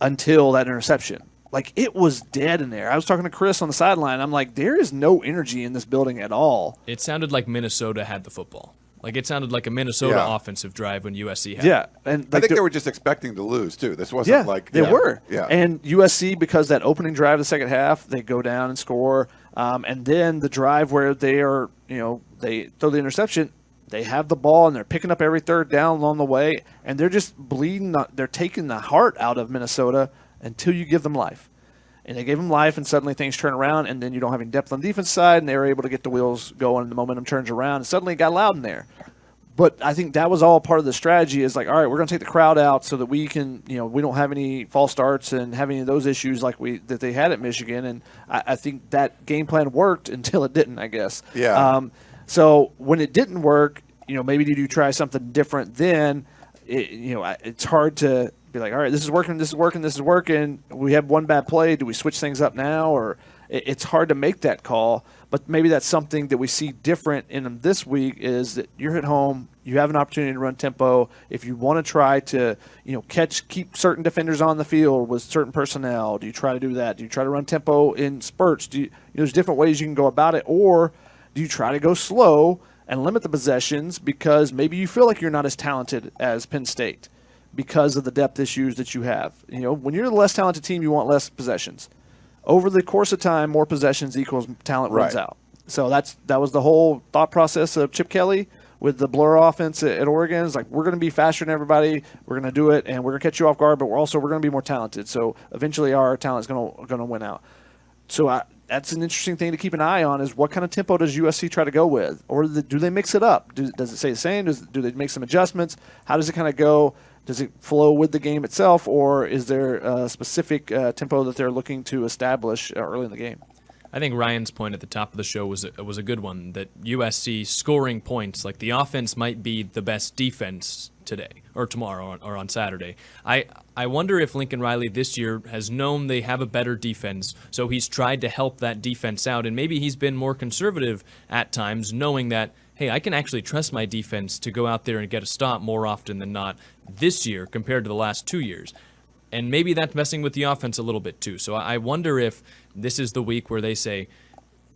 S3: until that interception. Like, it was dead in there. I was talking to Chris on the sideline. I'm like, there is no energy in this building at all.
S1: It sounded like Minnesota had the football. Like, it sounded like a Minnesota offensive drive when USC had it.
S3: And
S2: I think they were just expecting to lose, too. This wasn't like...
S3: They were.
S2: Yeah.
S3: And USC, because that opening drive of the second half, they go down and score. And then the drive where they are, they throw the interception, they have the ball, and they're picking up every third down along the way, and they're just bleeding. They're taking the heart out of Minnesota until you give them life. And they gave them life, and suddenly things turn around, and then you don't have any depth on the defense side, and they were able to get the wheels going, and the momentum turns around, and suddenly it got loud in there. But I think that was all part of the strategy is like, all right, we're going to take the crowd out so that we can, we don't have any false starts and have any of those issues that they had at Michigan. And I think that game plan worked until it didn't, I guess.
S2: Yeah.
S3: So when it didn't work, maybe did you try something different then? It's hard to be like, all right, this is working, this is working, this is working. We have one bad play. Do we switch things up now? Or it's hard to make that call. But maybe that's something that we see different in them this week is that you're at home, you have an opportunity to run tempo. If you want to try to, keep certain defenders on the field with certain personnel, do you try to do that? Do you try to run tempo in spurts? There's different ways you can go about it. Or do you try to go slow and limit the possessions because maybe you feel like you're not as talented as Penn State because of the depth issues that you have. When you're the less talented team, you want less possessions. Over the course of time, more possessions equals talent runs out. So that was the whole thought process of Chip Kelly with the blur offense at Oregon. It's like, we're going to be faster than everybody. We're going to do it, and we're going to catch you off guard, but we're going to be more talented. So eventually our talent is going to win out. So that's an interesting thing to keep an eye on is what kind of tempo does USC try to go with? Or do they mix it up? Does it stay the same? Do they make some adjustments? How does it kind of go? Does it flow with the game itself, or is there a specific tempo that they're looking to establish early in the game?
S1: I think Ryan's point at the top of the show was a good one, that USC scoring points, like the offense might be the best defense today or tomorrow or on Saturday. I wonder if Lincoln Riley this year has known they have a better defense, so he's tried to help that defense out, and maybe he's been more conservative at times, knowing that, hey, I can actually trust my defense to go out there and get a stop more often than not this year compared to the last 2 years. And maybe that's messing with the offense a little bit too. So I wonder if this is the week where they say,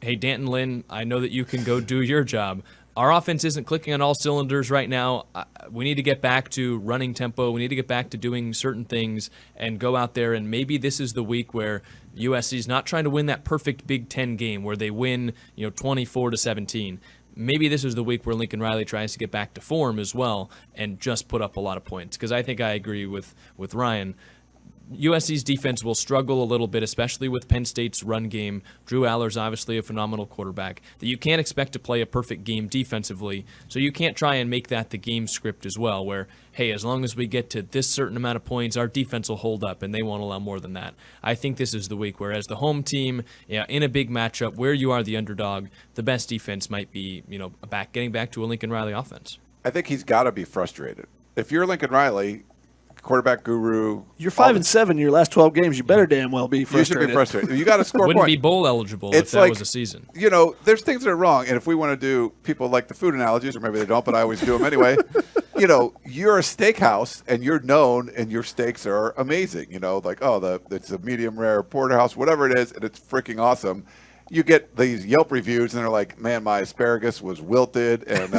S1: hey, Danton Lynn, I know that you can go do your job. Our offense isn't clicking on all cylinders right now. We need to get back to running tempo. We need to get back to doing certain things and go out there. And maybe this is the week where USC's not trying to win that perfect Big Ten game where they win 24-17. Maybe this is the week where Lincoln Riley tries to get back to form as well and just put up a lot of points. Because I think I agree with Ryan. USC's defense will struggle a little bit, especially with Penn State's run game. Drew Aller's obviously a phenomenal quarterback that you can't expect to play a perfect game defensively, so you can't try and make that the game script as well, where, hey, as long as we get to this certain amount of points, our defense will hold up, and they won't allow more than that. I think this is the week where, as the home team, in a big matchup where you are the underdog, the best defense might be, getting back to a Lincoln Riley offense.
S2: I think he's got to be frustrated. If you're Lincoln Riley, quarterback guru.
S3: You're 5-7 in your last 12 games. You better damn well be frustrated.
S2: You should be frustrated. You got to score
S1: Wouldn't
S2: points.
S1: be bowl eligible if that was a season.
S2: There's things that are wrong, and if we want to do, people like the food analogies, or maybe they don't, but I always do them anyway. You're a steakhouse, and you're known, and your steaks are amazing. It's a medium rare porterhouse, whatever it is, and it's freaking awesome. You get these Yelp reviews, and they're like, man, my asparagus was wilted, and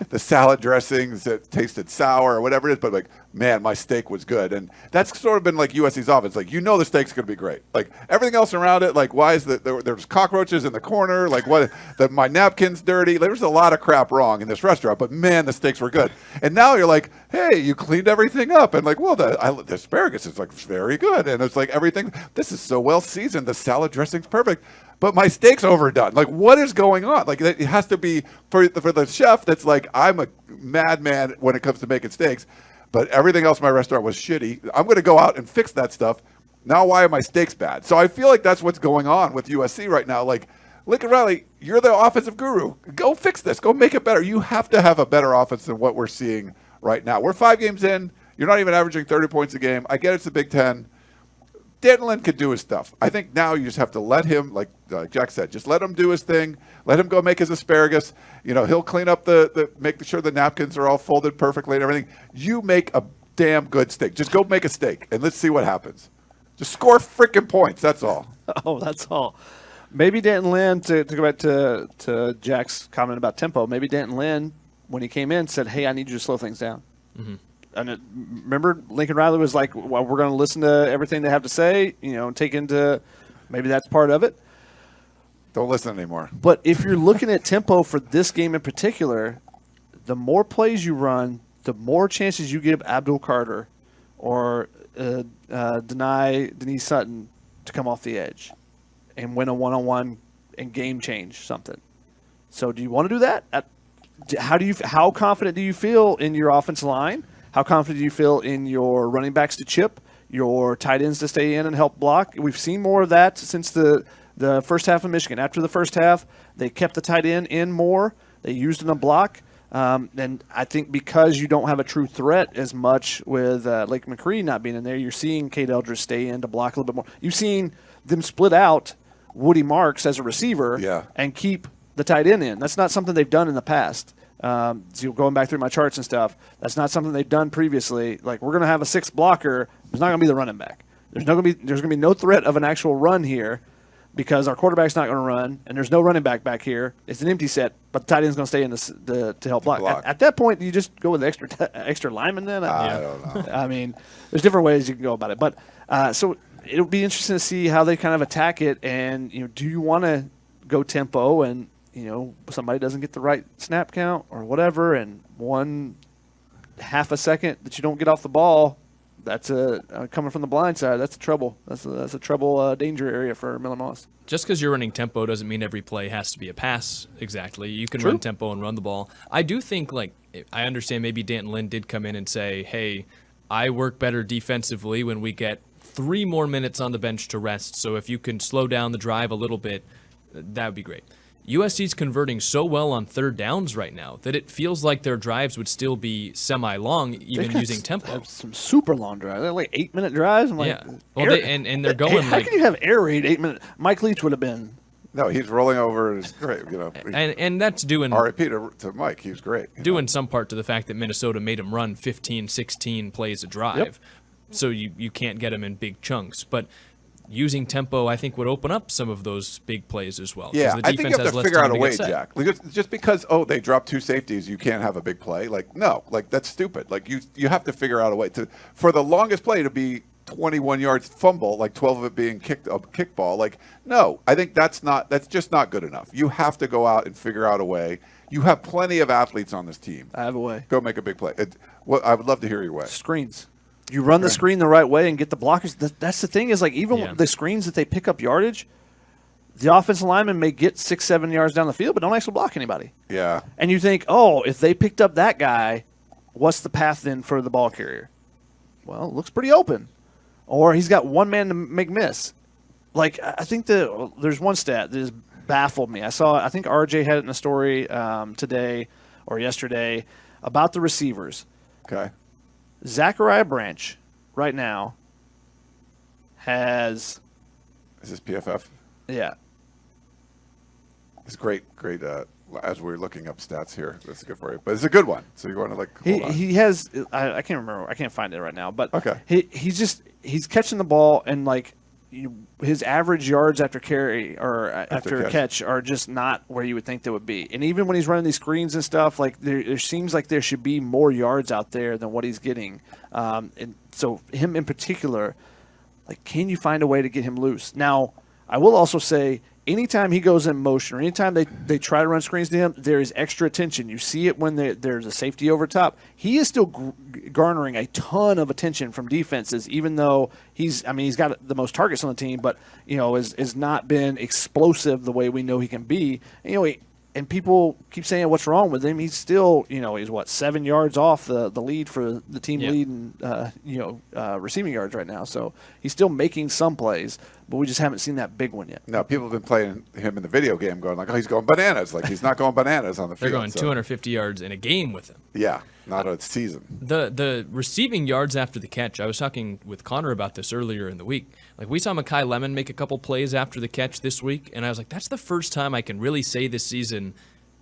S2: the salad dressings that tasted sour, or whatever it is. But man, my steak was good. And that's sort of been like USC's offense. Like, the steak's going to be great. Like, everything else around it, like, why is there's cockroaches in the corner? Like, my napkin's dirty. There's a lot of crap wrong in this restaurant, but man, the steaks were good. And now you're like, hey, you cleaned everything up. And like, well, the asparagus is like very good. And it's like everything, this is so well seasoned. The salad dressing's perfect. But my steak's overdone. Like, what is going on? Like, it has to be for the chef that's like, I'm a madman when it comes to making steaks, but everything else in my restaurant was shitty. I'm going to go out and fix that stuff. Now, why are my steaks bad? So I feel like that's what's going on with USC right now. Like, Lincoln Riley, you're the offensive guru. Go fix this. Go make it better. You have to have a better offense than what we're seeing right now. We're 5 games in. You're not even averaging 30 points a game. I get it's the Big Ten. Dantlin could do his stuff. I think now you just have to let him, like Jack said, just let him do his thing. Let him go make his asparagus. He'll clean up make sure the napkins are all folded perfectly and everything. You make a damn good steak. Just go make a steak and let's see what happens. Just score freaking points. That's all.
S3: Oh, that's all. Maybe Danton Lynn, to go back to Jack's comment about tempo, maybe Danton Lynn, when he came in, said, hey, I need you to slow things down. Mm-hmm. And remember, Lincoln Riley was like, well, we're going to listen to everything they have to say, take into maybe that's part of it.
S2: Don't listen anymore.
S3: But if you're looking at tempo for this game in particular, the more plays you run, the more chances you give Abdul Carter or Denise Sutton to come off the edge and win a one-on-one and game change something. So do you want to do that? How confident do you feel in your offensive line? How confident do you feel in your running backs to chip, your tight ends to stay in and help block? We've seen more of that since the first half of Michigan. After the first half, they kept the tight end in more. They used it in a block. And I think because you don't have a true threat as much with Lake McCree not being in there, you're seeing Cade Eldridge stay in to block a little bit more. You've seen them split out Woody Marks as a receiver and keep the tight end in. That's not something they've done in the past. So going back through my charts and stuff, that's not something they've done previously. Like, we're going to have a sixth blocker. There's not going to be the running back. There's going to be no threat of an actual run here because our quarterback's not going to run, and there's no running back here. It's an empty set, but the tight end's going to stay in to help block. At that point, do you just go with extra lineman then?
S2: I don't know.
S3: I mean, there's different ways you can go about it. But so it'll be interesting to see how they kind of attack it. And do you want to go tempo and somebody doesn't get the right snap count or whatever, and 1/2 a second that you don't get off the ball, that's coming from the blind side. That's a trouble. That's a trouble danger area for Miller Moss.
S1: Just because you're running tempo doesn't mean every play has to be a pass. Exactly, you can run tempo and run the ball. I do think, I understand maybe Danton Lynn did come in and say, hey, I work better defensively when we get 3 more minutes on the bench to rest. So if you can slow down the drive a little bit, that would be great. USC's converting so well on third downs right now that it feels like their drives would still be semi-long, even using tempo.
S3: Some super long drives. They're like 8-minute drives. I'm like,
S1: yeah. Well, and they're going
S3: how can you have air raid 8 minutes? Mike Leach would have been.
S2: No, he's rolling over. It's great.
S1: And that's doing
S2: RIP to Mike. He was great.
S1: Doing some part to the fact that Minnesota made him run 15, 16 plays a drive. Yep. So you can't get him in big chunks. But using tempo, I think, would open up some of those big plays as well.
S2: Yeah,
S1: the
S2: I think you have
S1: has
S2: to
S1: less
S2: figure
S1: time
S2: out a
S1: to
S2: way,
S1: get set.
S2: Jack. Just because, they dropped 2 safeties, you can't have a big play. No, that's stupid. You have to figure out a way for the longest play to be 21 yards fumble, 12 of it being kickball. No, I think that's just not good enough. You have to go out and figure out a way. You have plenty of athletes on this team.
S3: I have a way.
S2: Go make a big play. I would love to hear your way.
S3: Screens. You run the screen the right way and get the blockers. That's the thing is, even the screens that they pick up yardage, the offensive lineman may get 6-7 yards down the field, but don't actually block anybody.
S2: Yeah. And
S3: you think, if they picked up that guy, what's the path then for the ball carrier? Well, it looks pretty open. Or he's got one man to make miss. I think there's one stat that has baffled me. I think RJ had it in a story today or yesterday about the receivers.
S2: Okay.
S3: Zachariah Branch right now has.
S2: Is this PFF?
S3: Yeah.
S2: It's great. As we're looking up stats here, that's good for you. But it's a good one. So you want to
S3: he has. I can't remember. I can't find it right now. But
S2: okay.
S3: He's catching the ball and his average yards after carry or after
S2: catch.
S3: catch are just not where you would think they would be. And even when he's running these screens and stuff, like there seems like there should be more yards out there than what he's getting. And so him in particular, like, can you find a way to get him loose? Now, I will also say, anytime he goes in motion or anytime they try to run screens to him, there is extra attention. You see it when there's a safety over top. He is still garnering a ton of attention from defenses, even though he's got the most targets on the team, but, has not been explosive the way we know he can be. And people keep saying what's wrong with him. He's still, he's 7 yards off the lead for the team lead in, receiving yards right now. So he's still making some plays, but we just haven't seen that big one yet.
S2: No, people have been playing him in the video game going like, oh, he's going bananas. Like, he's not going bananas on the field.
S1: They're going 250 yards in a game with him.
S2: Yeah, not a season.
S1: The receiving yards after the catch, I was talking with Connor about this earlier in the week. Like, we saw Mekhi Lemon make a couple plays after the catch this week, and I was like, that's the first time I can really say this season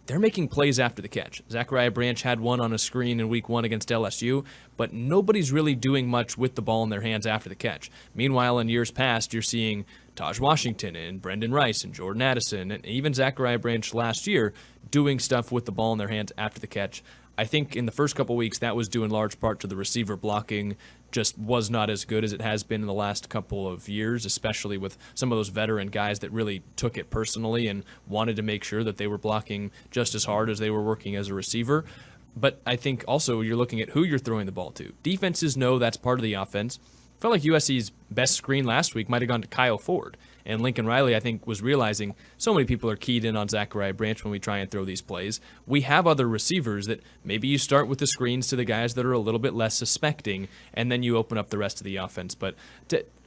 S1: they're making plays after the catch. Zachariah Branch had one on a screen in week 1 against LSU, but nobody's really doing much with the ball in their hands after the catch. Meanwhile, in years past, you're seeing Taj Washington and Brendan Rice and Jordan Addison and even Zachariah Branch last year doing stuff with the ball in their hands after the catch. I think in the first couple weeks that was due in large part to the receiver blocking just was not as good as it has been in the last couple of years, especially with some of those veteran guys that really took it personally and wanted to make sure that they were blocking just as hard as they were working as a receiver. But I think also you're looking at who you're throwing the ball to. Defenses know that's part of the offense. I felt like USC's best screen last week might have gone to Kyle Ford. And Lincoln Riley, I think, was realizing so many people are keyed in on Zachariah Branch when we try and throw these plays. We have other receivers that maybe you start with the screens to the guys that are a little bit less suspecting, and then you open up the rest of the offense. But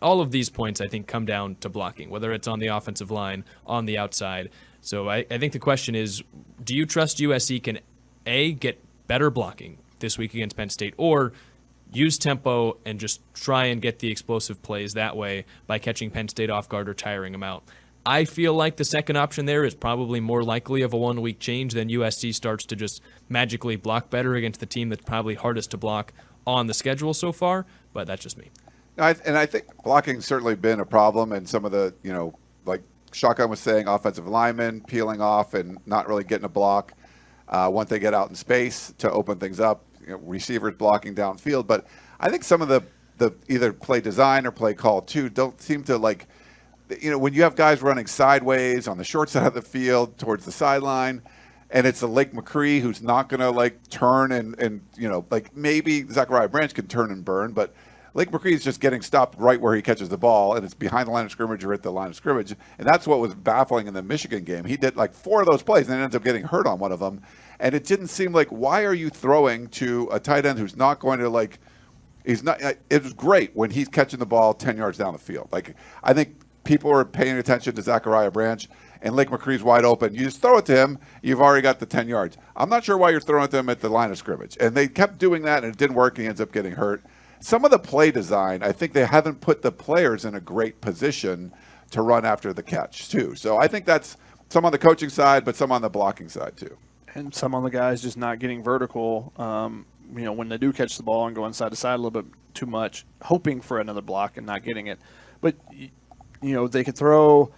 S1: all of these points, I think, come down to blocking, whether it's on the offensive line, on the outside. So I think the question is, do you trust USC can, A, get better blocking this week against Penn State, or use tempo and just try and get the explosive plays that way by catching Penn State off guard or tiring them out? I feel like the second option there is probably more likely of a 1-week change than USC starts to just magically block better against the team that's probably hardest to block on the schedule so far, but that's just me.
S2: I think blocking's certainly been a problem, and some of the, like Shotgun was saying, offensive linemen peeling off and not really getting a block once they get out in space to open things up. Receivers blocking downfield, but I think some of the either play design or play call too don't seem to, like, when you have guys running sideways on the short side of the field towards the sideline, and it's a Lake McCree who's not going to like turn and like maybe Zachariah Branch can turn and burn, but Lake McCree is just getting stopped right where he catches the ball, and it's behind the line of scrimmage or at the line of scrimmage, and that's what was baffling in the Michigan game. He did like 4 of those plays and then ends up getting hurt on one of them. And it didn't seem like, why are you throwing to a tight end who's not going to, like, he's not, it was great when he's catching the ball 10 yards down the field. Like, I think people are paying attention to Zachariah Branch, and Lake McCree's wide open. You just throw it to him, you've already got the 10 yards. I'm not sure why you're throwing it to him at the line of scrimmage. And they kept doing that, and it didn't work, and he ends up getting hurt. Some of the play design, I think they haven't put the players in a great position to run after the catch, too. So I think that's some on the coaching side, but some on the blocking side, too.
S3: And some on the guys just not getting vertical, when they do catch the ball and go inside to side a little bit too much, hoping for another block and not getting it. But, they could throw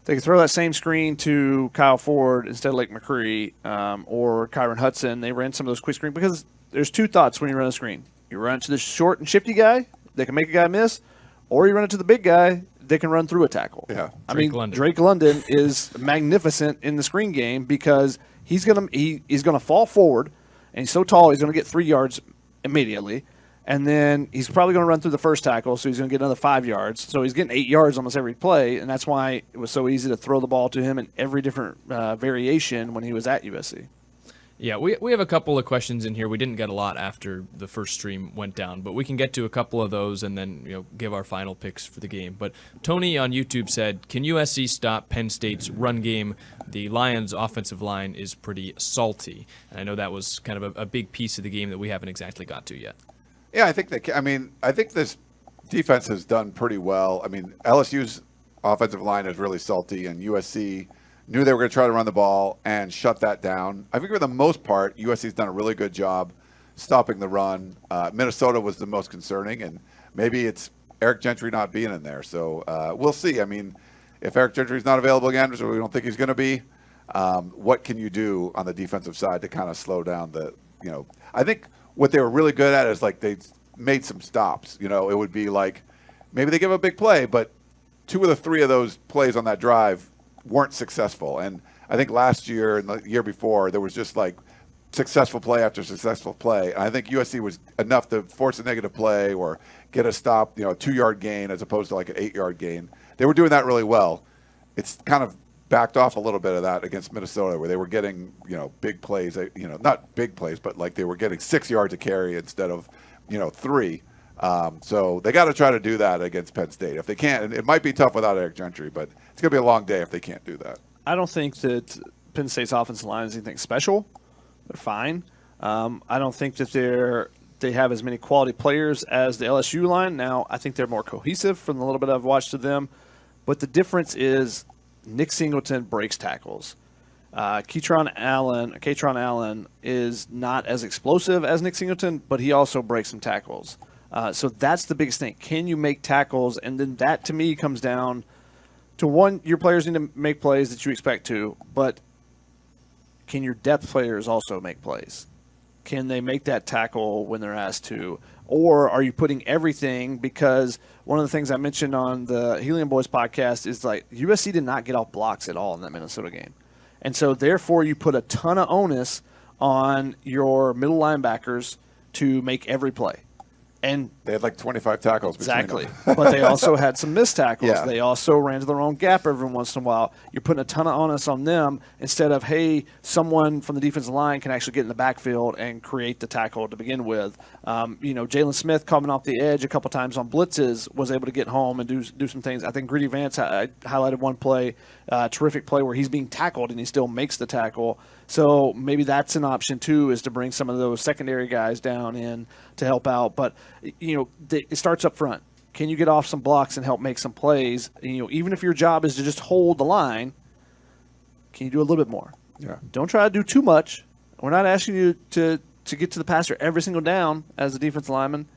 S3: that same screen to Kyle Ford instead of Lake McCree or Kyron Hudson. They ran some of those quick screens because there's 2 thoughts when you run a screen. You run it to the short and shifty guy that can make a guy miss, or you run it to the big guy that can run through a tackle.
S2: Yeah,
S3: Drake London is magnificent in the screen game because he's gonna fall forward, and he's so tall he's gonna get 3 yards immediately, and then he's probably gonna run through the first tackle, so he's gonna get another 5 yards. So he's getting 8 yards almost every play, and that's why it was so easy to throw the ball to him in every different variation when he was at USC.
S1: Yeah, we have a couple of questions in here. We didn't get a lot after the first stream went down, but we can get to a couple of those and then give our final picks for the game. But Tony on YouTube said, can USC stop Penn State's run game? The Lions' offensive line is pretty salty. And I know that was kind of a big piece of the game that we haven't exactly got to yet.
S2: Yeah, I think I think this defense has done pretty well. I mean, LSU's offensive line is really salty, and USC knew they were going to try to run the ball and shut that down. I think for the most part, USC's done a really good job stopping the run. Minnesota was the most concerning, and maybe it's Eric Gentry not being in there. So we'll see. I mean, if Eric Gentry's not available again, which we don't think he's going to be, what can you do on the defensive side to kind of slow down I think what they were really good at is like they made some stops. It would be like maybe they give a big play, but 2 of the 3 of those plays on that drive weren't successful. And I think last year and the year before, there was just like successful play after successful play. And I think USC was enough to force a negative play or get a stop, a 2-yard gain as opposed to like an 8-yard gain. They were doing that really well. It's kind of backed off a little bit of that against Minnesota, where they were getting, big plays, not big plays, but like they were getting 6 yards a carry instead of, 3. So they got to try to do that against Penn State. If they can't, and it might be tough without Eric Gentry, but it's going to be a long day if they can't do that.
S3: I don't think that Penn State's offensive line is anything special. They're fine. I don't think that they have as many quality players as the LSU line. Now, I think they're more cohesive from the little bit I've watched of them. But the difference is Nick Singleton breaks tackles. Kaytron Allen is not as explosive as Nick Singleton, but he also breaks some tackles. So that's the biggest thing. Can you make tackles? And then that, to me, comes down to, one, your players need to make plays that you expect to, but can your depth players also make plays? Can they make that tackle when they're asked to? Or are you putting everything? Because one of the things I mentioned on the Helium Boys podcast is like USC did not get off blocks at all in that Minnesota game. And so therefore you put a ton of onus on your middle linebackers to make every play. And
S2: they had like 25 tackles.
S3: Exactly. But they also had some missed tackles.
S2: Yeah.
S3: They also ran to their own gap every once in a while. You're putting a ton of onus on them instead of, hey, someone from the defensive line can actually get in the backfield and create the tackle to begin with. Jalen Smith coming off the edge a couple times on blitzes was able to get home and do some things. I think Greedy Vance highlighted one play, terrific play where he's being tackled and he still makes the tackle. So maybe that's an option too, is to bring some of those secondary guys down in to help out. But it starts up front. Can you get off some blocks and help make some plays? Even if your job is to just hold the line, can you do a little bit more?
S2: Yeah.
S3: Don't try to do too much. We're not asking you to get to the passer every single down as a defensive lineman.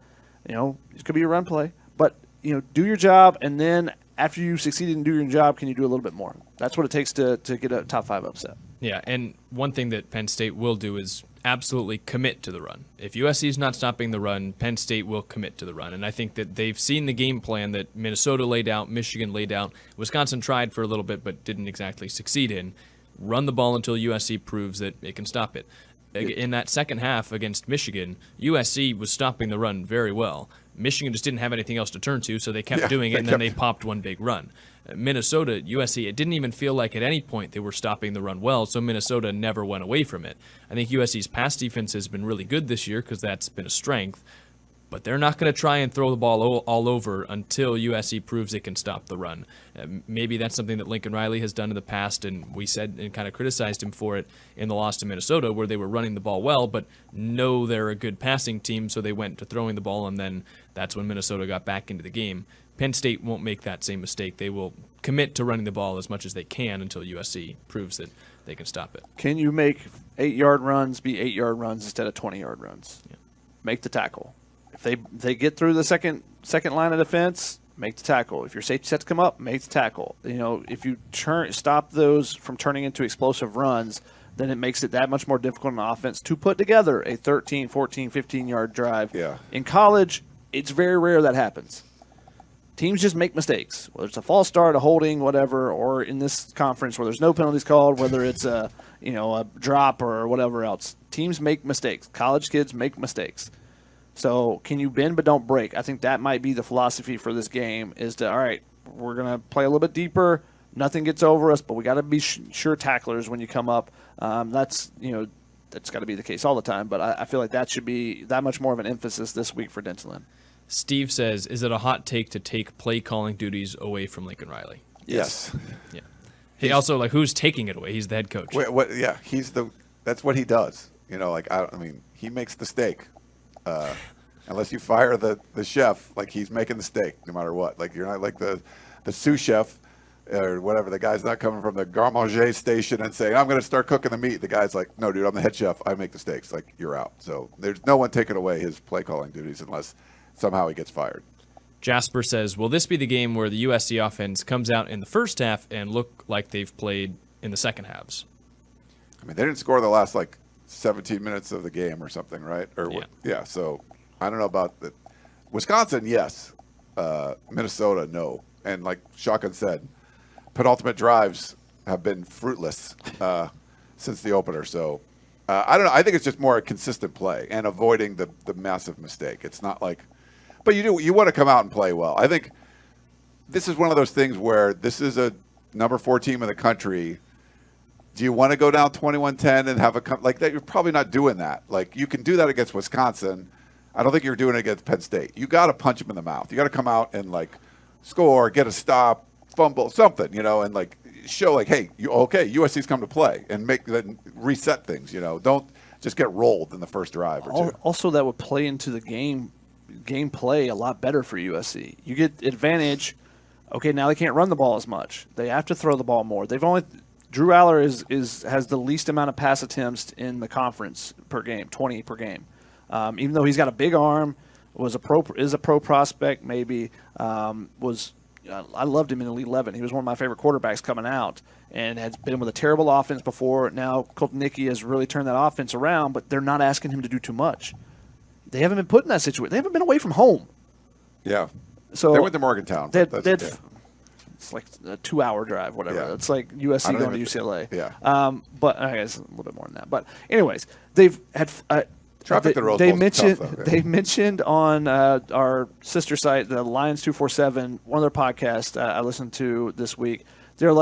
S3: It could be a run play, but do your job, and then after you succeed in doing your job, can you do a little bit more? That's what it takes to get a top 5 upset.
S1: Yeah, and one thing that Penn State will do is absolutely commit to the run. If USC is not stopping the run, Penn State will commit to the run. And I think that they've seen the game plan that Minnesota laid out, Michigan laid out, Wisconsin tried for a little bit but didn't exactly succeed in. Run the ball until USC proves that it can stop it. In that second half against Michigan, USC was stopping the run very well. Michigan just didn't have anything else to turn to, so they kept doing it, and then they popped one big run. Minnesota, USC, it didn't even feel like at any point they were stopping the run well, so Minnesota never went away from it. I think USC's pass defense has been really good this year because that's been a strength, but they're not going to try and throw the ball all over until USC proves it can stop the run. Maybe that's something that Lincoln Riley has done in the past, and we said and kind of criticized him for it in the loss to Minnesota, where they were running the ball well, but know they're a good passing team, so they went to throwing the ball, and then that's when Minnesota got back into the game. Penn State won't make that same mistake. They will commit to running the ball as much as they can until USC proves that they can stop it.
S3: Can you make 8-yard runs be 8-yard runs instead of 20-yard runs?
S1: Yeah.
S3: Make the tackle. If they get through the second line of defense, make the tackle. If your safety sets come up, make the tackle. If you stop those from turning into explosive runs, then it makes it that much more difficult on offense to put together a 13, 14, 15-yard drive.
S2: Yeah.
S3: In college, it's very rare that happens. Teams just make mistakes, whether it's a false start, a holding, whatever, or in this conference where there's no penalties called, whether it's a drop or whatever else. Teams make mistakes. College kids make mistakes. So can you bend but don't break? I think that might be the philosophy for this game is to, all right, we're going to play a little bit deeper. Nothing gets over us, but we got to be sure tacklers when you come up. That's got to be the case all the time, but I feel like that should be that much more of an emphasis this week for Denton.
S1: Steve says, is it a hot take to take play calling duties away from Lincoln Riley?
S2: Yes.
S1: Yeah. He also, who's taking it away? He's the head coach.
S2: Yeah, that's what he does. He makes the steak. Unless you fire the chef, he's making the steak no matter what. You're not like the sous chef or whatever. The guy's not coming from the garde manger station and saying, I'm going to start cooking the meat. The guy's like, no, dude, I'm the head chef. I make the steaks. You're out. So there's no one taking away his play calling duties unless somehow he gets fired.
S1: Jasper says, will this be the game where the USC offense comes out in the first half and look like they've played in the second halves?
S2: I mean, they didn't score the last 17 minutes of the game or something, right? Or yeah. So I don't know about the Wisconsin. Yes, Minnesota. No. And like Shotgun said, penultimate drives have been fruitless since the opener. So I don't know. I think it's just more a consistent play and avoiding the massive mistake. It's not like, but you want to come out and play well. I think this is one of those things where this is a number 4 team in the country. Do you want to go down 21-10 and have like that? You're probably not doing that. Like, you can do that against Wisconsin. I don't think you're doing it against Penn State. You got to punch them in the mouth. You got to come out and score, get a stop, fumble, something, and show hey, USC's come to play and reset things. Don't just get rolled in the first drive or two.
S3: Also, that would play into the gameplay a lot better for USC. You get advantage. Okay, now they can't run the ball as much. They have to throw the ball more. Drew Aller has the least amount of pass attempts in the conference per game, 20 per game. Even though he's got a big arm, is a pro prospect, maybe I loved him in Elite 11. He was one of my favorite quarterbacks coming out, and has been with a terrible offense before. Now Colton Nickey has really turned that offense around, but they're not asking him to do too much. They haven't been put in that situation. They haven't been away from home.
S2: Yeah.
S3: So
S2: they went to Morgantown.
S3: It's like a 2-hour drive, whatever.
S2: Yeah.
S3: It's like USC going to UCLA.
S2: Yeah.
S3: But I guess a little bit more than that. But anyways, they've had
S2: traffic.
S3: They mentioned on our sister site, the Lions 247, one of their podcasts I listened to this week. They're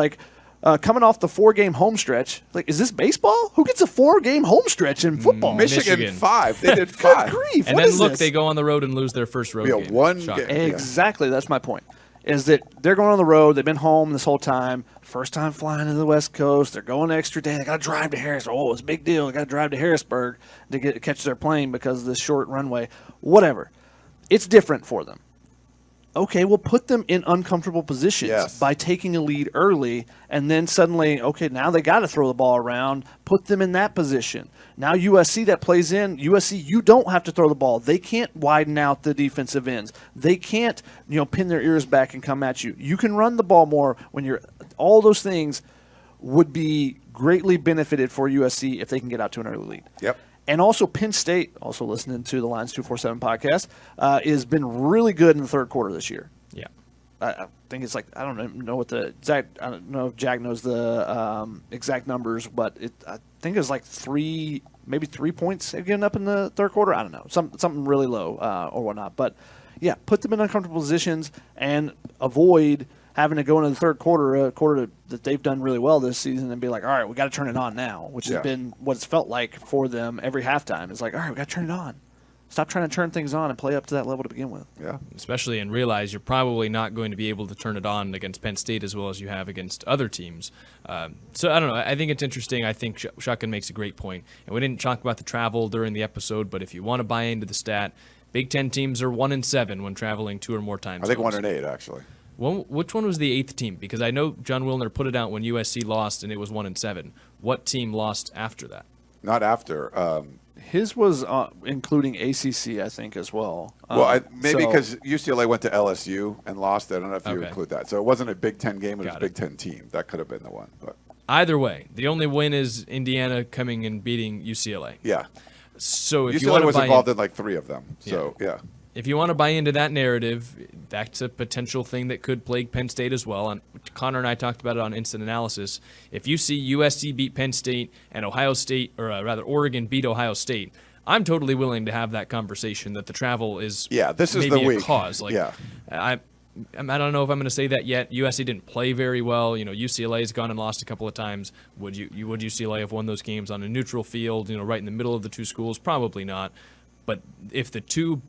S3: coming off the 4-game home stretch. Is this baseball? Who gets a 4-game home stretch in football?
S2: Michigan 5. They did 5.
S3: Good grief.
S1: And
S3: what
S1: then
S3: is
S1: look,
S3: this?
S1: they go on the road and lose their first road game.
S2: One
S1: Shocking.
S2: game.
S3: Exactly. That's my point. Is that they're going on the road. They've been home this whole time. First time flying to the West Coast. They're going an extra day. They got to drive to Harrisburg. Oh, it's a big deal. They got to drive to Harrisburg to catch their plane because of this short runway. Whatever. It's different for them. Okay, we'll put them in uncomfortable positions by taking a lead early, and then suddenly, okay, now they got to throw the ball around. Put them in that position. Now USC that plays in, USC, you don't have to throw the ball. They can't widen out the defensive ends. They can't, pin their ears back and come at you. You can run the ball more when you're – all those things would be greatly benefited for USC if they can get out to an early lead.
S2: Yep.
S3: And also Penn State, also listening to the Lions 247 podcast, has been really good in the third quarter this year.
S1: Yeah.
S3: I think it's I don't know what the exact – I don't know if Jack knows the exact numbers, but I think it was 3 points given up in the third quarter. I don't know. Something really low or whatnot. But, yeah, put them in uncomfortable positions and avoid having to go into the third quarter, a quarter that they've done really well this season, and be all right, we got to turn it on now, which has been what it's felt like for them every halftime. It's all right, we got to turn it on. Stop trying to turn things on and play up to that level to begin with.
S2: Yeah.
S1: Especially and realize you're probably not going to be able to turn it on against Penn State as well as you have against other teams. So I don't know. I think it's interesting. I think Shotgun makes a great point. And we didn't talk about the travel during the episode, but if you want to buy into the stat, Big Ten teams are 1-7 when traveling 2 or more times.
S2: I think 1-8 actually.
S1: Which one was the 8th team? Because I know John Wilner put it out when USC lost and it was 1-7. What team lost after that?
S2: Not after.
S3: His was including ACC, I think, as well.
S2: Maybe because UCLA went to LSU and lost. I don't know if you include that. So it wasn't a Big Ten game. It was a Big Ten team. That could have been the one. But
S1: either way, the only win is Indiana coming and beating UCLA.
S2: Yeah.
S1: So if
S2: UCLA was involved in 3 of them. So, yeah.
S1: If you want to buy into that narrative, that's a potential thing that could plague Penn State as well. And Connor and I talked about it on Instant Analysis. If you see USC beat Penn State and Oregon beat Ohio State, I'm totally willing to have that conversation that the travel is
S2: this is
S1: maybe
S2: the week.
S1: A cause. I don't know if I'm going to say that yet. USC didn't play very well. UCLA has gone and lost a couple of times. Would UCLA have won those games on a neutral field, right in the middle of the two schools? Probably not. But if the two,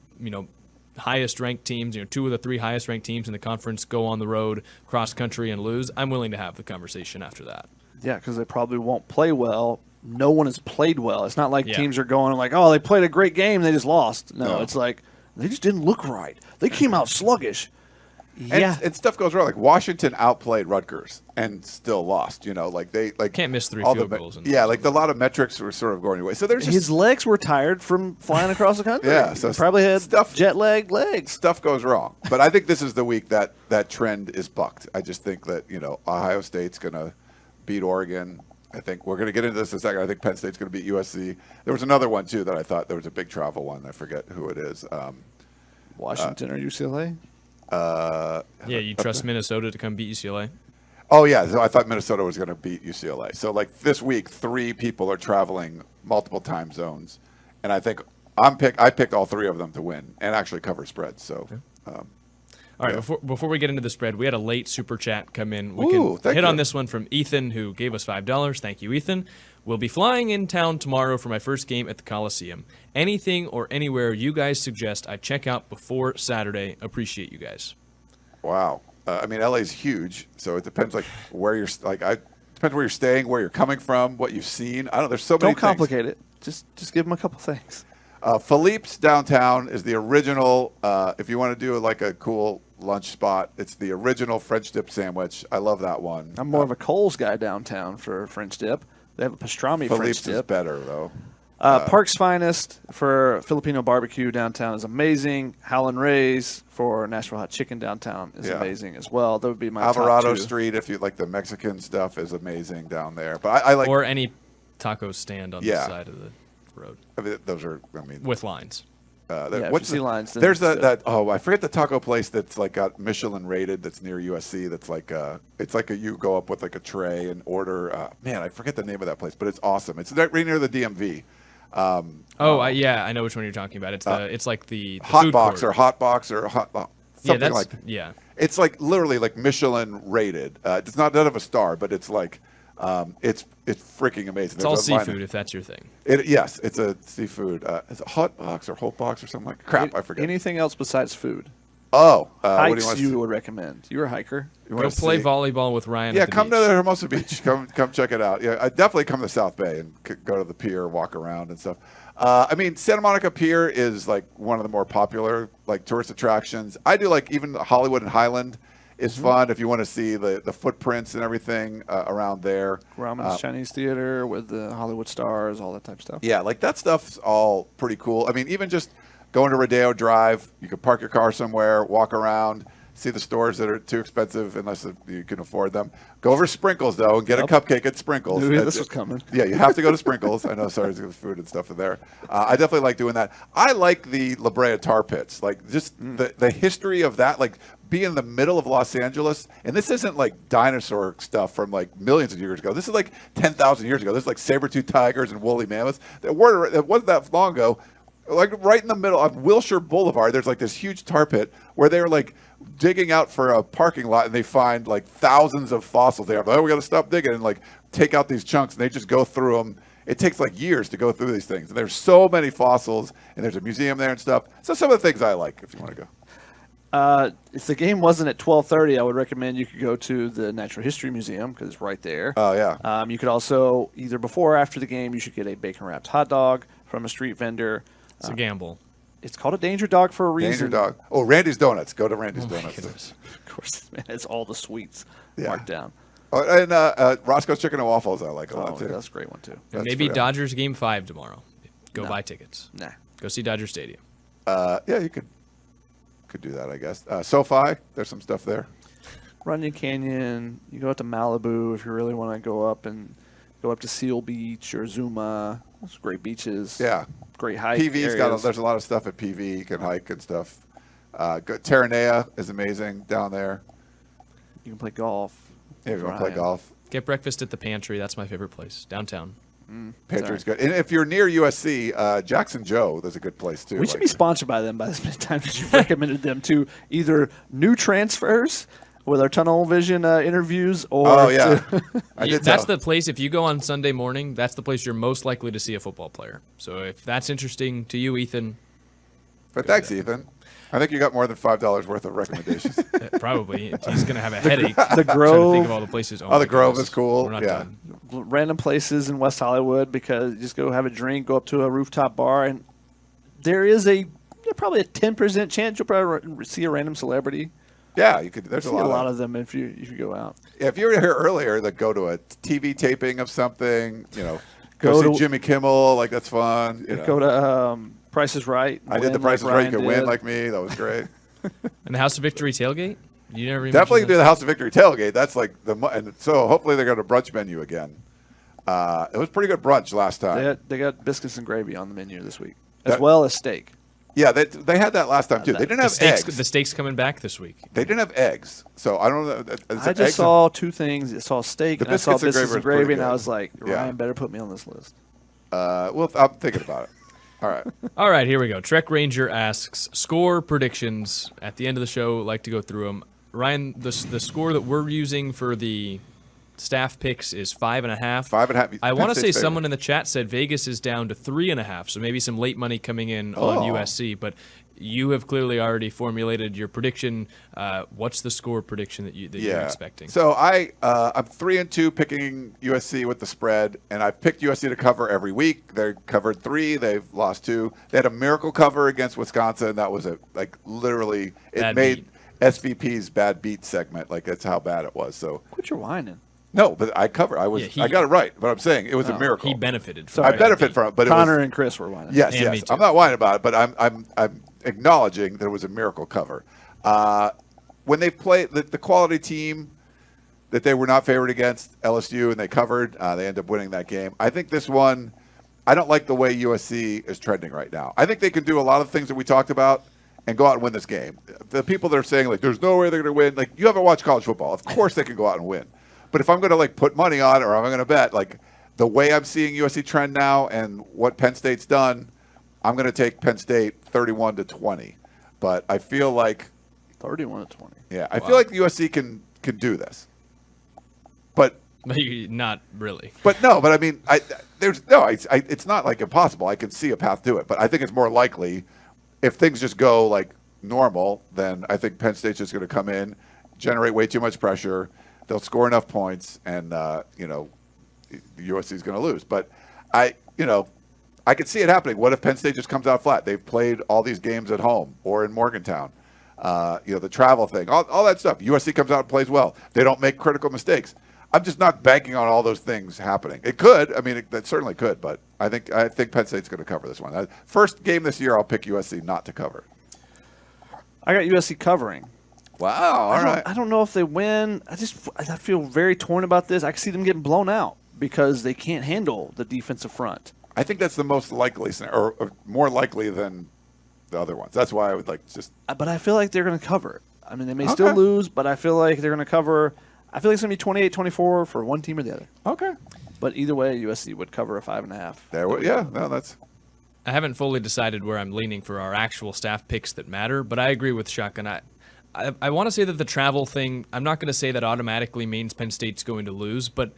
S1: highest ranked teams, 2 of the 3 highest ranked teams in the conference go on the road, cross country, and lose, I'm willing to have the conversation after that.
S3: Yeah, because they probably won't play well. No one has played well. It's not like teams are going they played a great game, they just lost. No, it's they just didn't look right. They came out sluggish. Yeah.
S2: And stuff goes wrong. Like Washington outplayed Rutgers and still lost. They
S1: Can't miss 3
S2: all
S1: field
S2: the,
S1: goals.
S2: Yeah, like a lot of metrics were sort of going away. So there's just,
S3: His legs were tired from flying across the country.
S2: Yeah, so
S3: he probably had
S2: stuff-
S3: jet-lagged legs.
S2: stuff goes wrong. But I think this is the week that trend is bucked. I just think that Ohio State's going to beat Oregon. I think we're going to get into this in a second. I think Penn State's going to beat USC. There was another one too that I thought there was a big travel one. I forget who it is.
S3: Washington or UCLA?
S1: Yeah, you trust Minnesota to come beat UCLA?
S2: Oh yeah, so I thought Minnesota was going to beat UCLA. So like this week, 3 people are traveling multiple time zones, and I think I picked all 3 of them to win and actually cover spreads. So.
S1: All right, before we get into the spread, we had a late super chat come in. We
S2: Ooh,
S1: can hit
S2: you.
S1: on this one from Ethan, who gave us $5. Thank you, Ethan. We'll be flying in town tomorrow for my first game at the Coliseum. Anything or anywhere you guys suggest I check out before Saturday. Appreciate you guys.
S2: Wow. I mean, LA's huge, so it depends where you're depends where you're staying, where you're coming from, what you've seen. I don't. There's so many.
S3: Don't complicate it. Just give them a couple things.
S2: Philippe's downtown is the original. If you want to do a cool lunch spot, it's the original French dip sandwich. I love that one.
S3: I'm more of a Kohl's guy downtown for French dip. They have a pastrami French
S2: Philippe's
S3: dip.
S2: is better though.
S3: Park's Finest for Filipino barbecue downtown is amazing. Howlin' Ray's for Nashville Hot Chicken downtown is amazing as well. That would be my
S2: Alvarado
S3: top 2.
S2: Street, if you like the Mexican stuff, is amazing down there. But I like.
S1: Or any taco stand on the side of the road.
S2: I mean, those are. I mean,
S1: With lines.
S3: If you see lines, then
S2: There's
S3: it's
S2: that.
S3: good.
S2: I forget the taco place that's got Michelin rated. That's near USC. That's you go up with a tray and order. Man, I forget the name of that place, but it's awesome. It's right near the DMV.
S1: I know which one you're talking about. It's like the
S2: Hot
S1: food
S2: box
S1: court.
S2: or hot box or hot something like that.
S1: Yeah.
S2: It's literally Michelin rated. It's not none of a star, but it's it's freaking amazing.
S1: It's all seafood if that's your thing.
S2: Yes, it's a seafood. It's a hot box or whole box or something like crap. I forget.
S3: Anything else besides food?
S2: What do
S3: Hikes
S2: you want
S3: you would recommend. You're a hiker.
S1: Go play volleyball with Ryan.
S2: Yeah,
S1: at the
S2: come
S1: beach.
S2: to Hermosa Beach. Come check it out. Yeah, I definitely come to South Bay and go to the pier, walk around and stuff. I mean, Santa Monica Pier is one of the more popular tourist attractions. I do even Hollywood and Highland is fun if you want to see the footprints and everything around there.
S3: Grauman's Chinese Theater with the Hollywood stars, all that type of stuff.
S2: Yeah, that stuff's all pretty cool. I mean, even just going to Rodeo Drive, you can park your car somewhere, walk around, see the stores that are too expensive unless you can afford them. Go over to Sprinkles, though, and get a cupcake at Sprinkles.
S3: Knew this was coming.
S2: Yeah, you have to go to Sprinkles. I know, sorry, there's food and stuff in there. I definitely like doing that. I like the La Brea Tar Pits, the history of that, being in the middle of Los Angeles. And this isn't dinosaur stuff from millions of years ago. This is 10,000 years ago. This is saber-toothed tigers and woolly mammoths. It wasn't that long ago. Right in the middle on Wilshire Boulevard, there's this huge tar pit where they were digging out for a parking lot, and they find thousands of fossils there. We got to stop digging and take out these chunks, and they just go through them. It takes years to go through these things. And there's so many fossils, and there's a museum there and stuff. So some of the things I like, if you want to go.
S3: If the game wasn't at 12:30, I would recommend you could go to the Natural History Museum because it's right there.
S2: Oh yeah.
S3: You could also either before or after the game, you should get a bacon wrapped hot dog from a street vendor.
S1: It's a gamble.
S3: It's called a Danger Dog for a reason.
S2: Danger Dog. Oh, Randy's Donuts. Go to Randy's
S1: Oh my
S2: Donuts.
S1: goodness.
S3: Of course, man, it's all the sweets
S2: Yeah.
S3: marked down.
S2: Oh, and Roscoe's Chicken and Waffles I like a lot too.
S3: That's a great one too.
S1: And
S2: That's
S1: maybe
S2: for-
S1: Dodgers Game 5 tomorrow. Go
S3: No.
S1: buy tickets.
S3: Nah.
S1: Go see Dodger Stadium.
S2: Yeah, you could do that, I guess. SoFi, there's some stuff there.
S3: Runyon Canyon. You go up to Malibu if you really want to go up to Seal Beach or Zuma. Those great beaches.
S2: Yeah.
S3: Great hike.
S2: PV's there's a lot of stuff at PV. You can hike and stuff. Terranea is amazing down there.
S3: You can play golf.
S2: Yeah, if you want to play
S3: Ryan.
S2: golf.
S1: Get breakfast at the Pantry. That's my favorite place. Downtown.
S2: Patriots good. And if you're near USC, Jackson Joe, there's a good place too.
S3: We should be sponsored by them by this many times that you've recommended them to either new transfers with our tunnel vision interviews or
S2: Oh yeah,
S3: to-
S1: That's the place, if you go on Sunday morning, that's the place you're most likely to see a football player. So if that's interesting to you, Ethan,
S2: But thanks, Ethan. I think you got more than $5 worth of recommendations.
S1: probably he's going to have a headache.
S3: the
S1: Trying to think
S3: Grove,
S1: of all the places.
S2: Oh,
S1: my
S2: the Grove
S1: goodness.
S2: is cool.
S1: We're not
S2: Yeah.
S1: done.
S3: random places in West Hollywood because you just go have a drink, go up to a rooftop bar, and there is probably a 10% chance you'll probably see a random celebrity.
S2: Yeah, you could. There's
S3: See
S2: a lot
S3: of them if you go out.
S2: Yeah, if you were here earlier, like go to a TV taping of something. Go see Jimmy Kimmel. Like that's fun.
S3: Go to Price is Right.
S2: I did the Price is Right. You could win like me. That was great.
S1: And the House of Victory tailgate. You never even
S2: Definitely do the House of Victory tailgate. That's like and so hopefully they go to brunch menu again. It was pretty good brunch last time.
S3: They got biscuits and gravy on the menu this week, as well as steak.
S2: Yeah, they had that last time too. They didn't have eggs.
S1: The steak's coming back this week.
S2: They didn't have eggs, so I don't know.
S3: I just saw two things. I saw steak and I saw biscuits and gravy, and I was like, Ryan better put me on this list.
S2: Well, I'm thinking about it. All right.
S1: All right, here we go. Trek Ranger asks, score predictions. At the end of the show, like to go through them. Ryan, the score that we're using for the staff picks is 5.5.
S2: 5.5.
S1: I want to say someone in the chat said Vegas is down to 3.5, so maybe some late money coming in on USC. But you have clearly already formulated your prediction. What's the score prediction that you're expecting?
S2: So I'm 3-2 picking USC with the spread, and I've picked USC to cover every week. They covered 3. They've lost 2. They had a miracle cover against Wisconsin. That was literally it made SVP's bad beat segment. Like that's how bad it was. So
S3: quit your whining.
S2: No, but I got it right. But I'm saying it was a miracle.
S1: He benefited.
S2: I benefit from it, but
S3: Connor and Chris were whining.
S2: Yes, yes. I'm not whining about it, but I'm acknowledging that it was a miracle cover. When they played the quality team that they were not favored against, LSU, and they covered, they end up winning that game. I think this one, I don't like the way USC is trending right now. I think they can do a lot of things that we talked about and go out and win this game. The people that are saying there's no way they're going to win, you haven't watched college football. Of course they can go out and win. But if I'm going to put money on it or I'm going to bet, the way I'm seeing USC trend now and what Penn State's done, I'm going to take Penn State 31-20. But I feel like
S3: 31-20.
S2: Yeah, I feel like USC can do this. But
S1: not really.
S2: But no, but I mean, it's not impossible. I can see a path to it, but I think it's more likely if things just go normal, then I think Penn State's just going to come in, generate way too much pressure. They'll score enough points, and USC is going to lose. But I could see it happening. What if Penn State just comes out flat? They've played all these games at home or in Morgantown. The travel thing, all that stuff. USC comes out and plays well. They don't make critical mistakes. I'm just not banking on all those things happening. It could. I mean, it certainly could. But I think Penn State's going to cover this one. First game this year, I'll pick USC not to cover.
S3: I got USC covering.
S2: Wow, all right.
S3: I don't know if they win. I feel very torn about this. I can see them getting blown out because they can't handle the defensive front.
S2: I think that's the most likely scenario, or more likely than the other ones. That's why I would just.
S3: But I feel like they're going to cover. I mean, they may still lose, but I feel like they're going to cover. I feel like it's going to be 28-24 for one team or the other.
S2: Okay.
S3: But either way, USC would cover a 5.5.
S2: That's.
S1: I haven't fully decided where I'm leaning for our actual staff picks that matter, but I agree with Shotgun. I want to say that the travel thing, I'm not going to say that automatically means Penn State's going to lose, but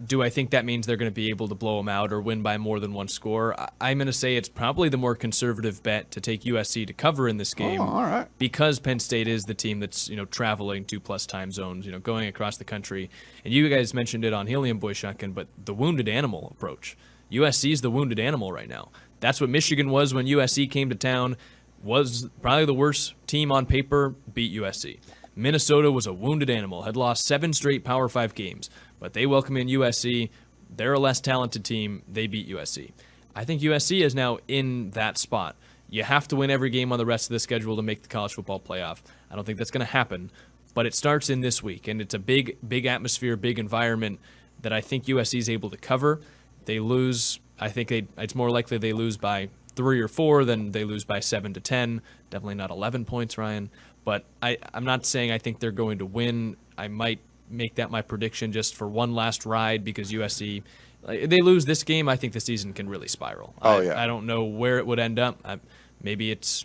S1: do I think that means they're going to be able to blow them out or win by more than one score? I'm going to say it's probably the more conservative bet to take USC to cover in this game.
S2: All right.
S1: Because Penn State is the team that's traveling 2+ time zones, going across the country. And you guys mentioned it on Helium Boy Shotgun, but the wounded animal approach. USC is the wounded animal right now. That's what Michigan was when USC came to town. Was probably the worst team on paper, beat USC. Minnesota was a wounded animal, had lost 7 straight Power 5 games, but they welcome in USC. They're a less talented team. They beat USC. I think USC is now in that spot. You have to win every game on the rest of the schedule to make the college football playoff. I don't think that's going to happen, but it starts in this week, and it's a big atmosphere, big environment that I think USC is able to cover. They lose. I think it's more likely they lose by 3 or 4 than they lose by 7 to 10. Definitely not 11 points, Ryan. But I'm not saying I think they're going to win. I might make that my prediction just for one last ride because USC, they lose this game, I think the season can really spiral. I don't know where it would end up. Maybe it's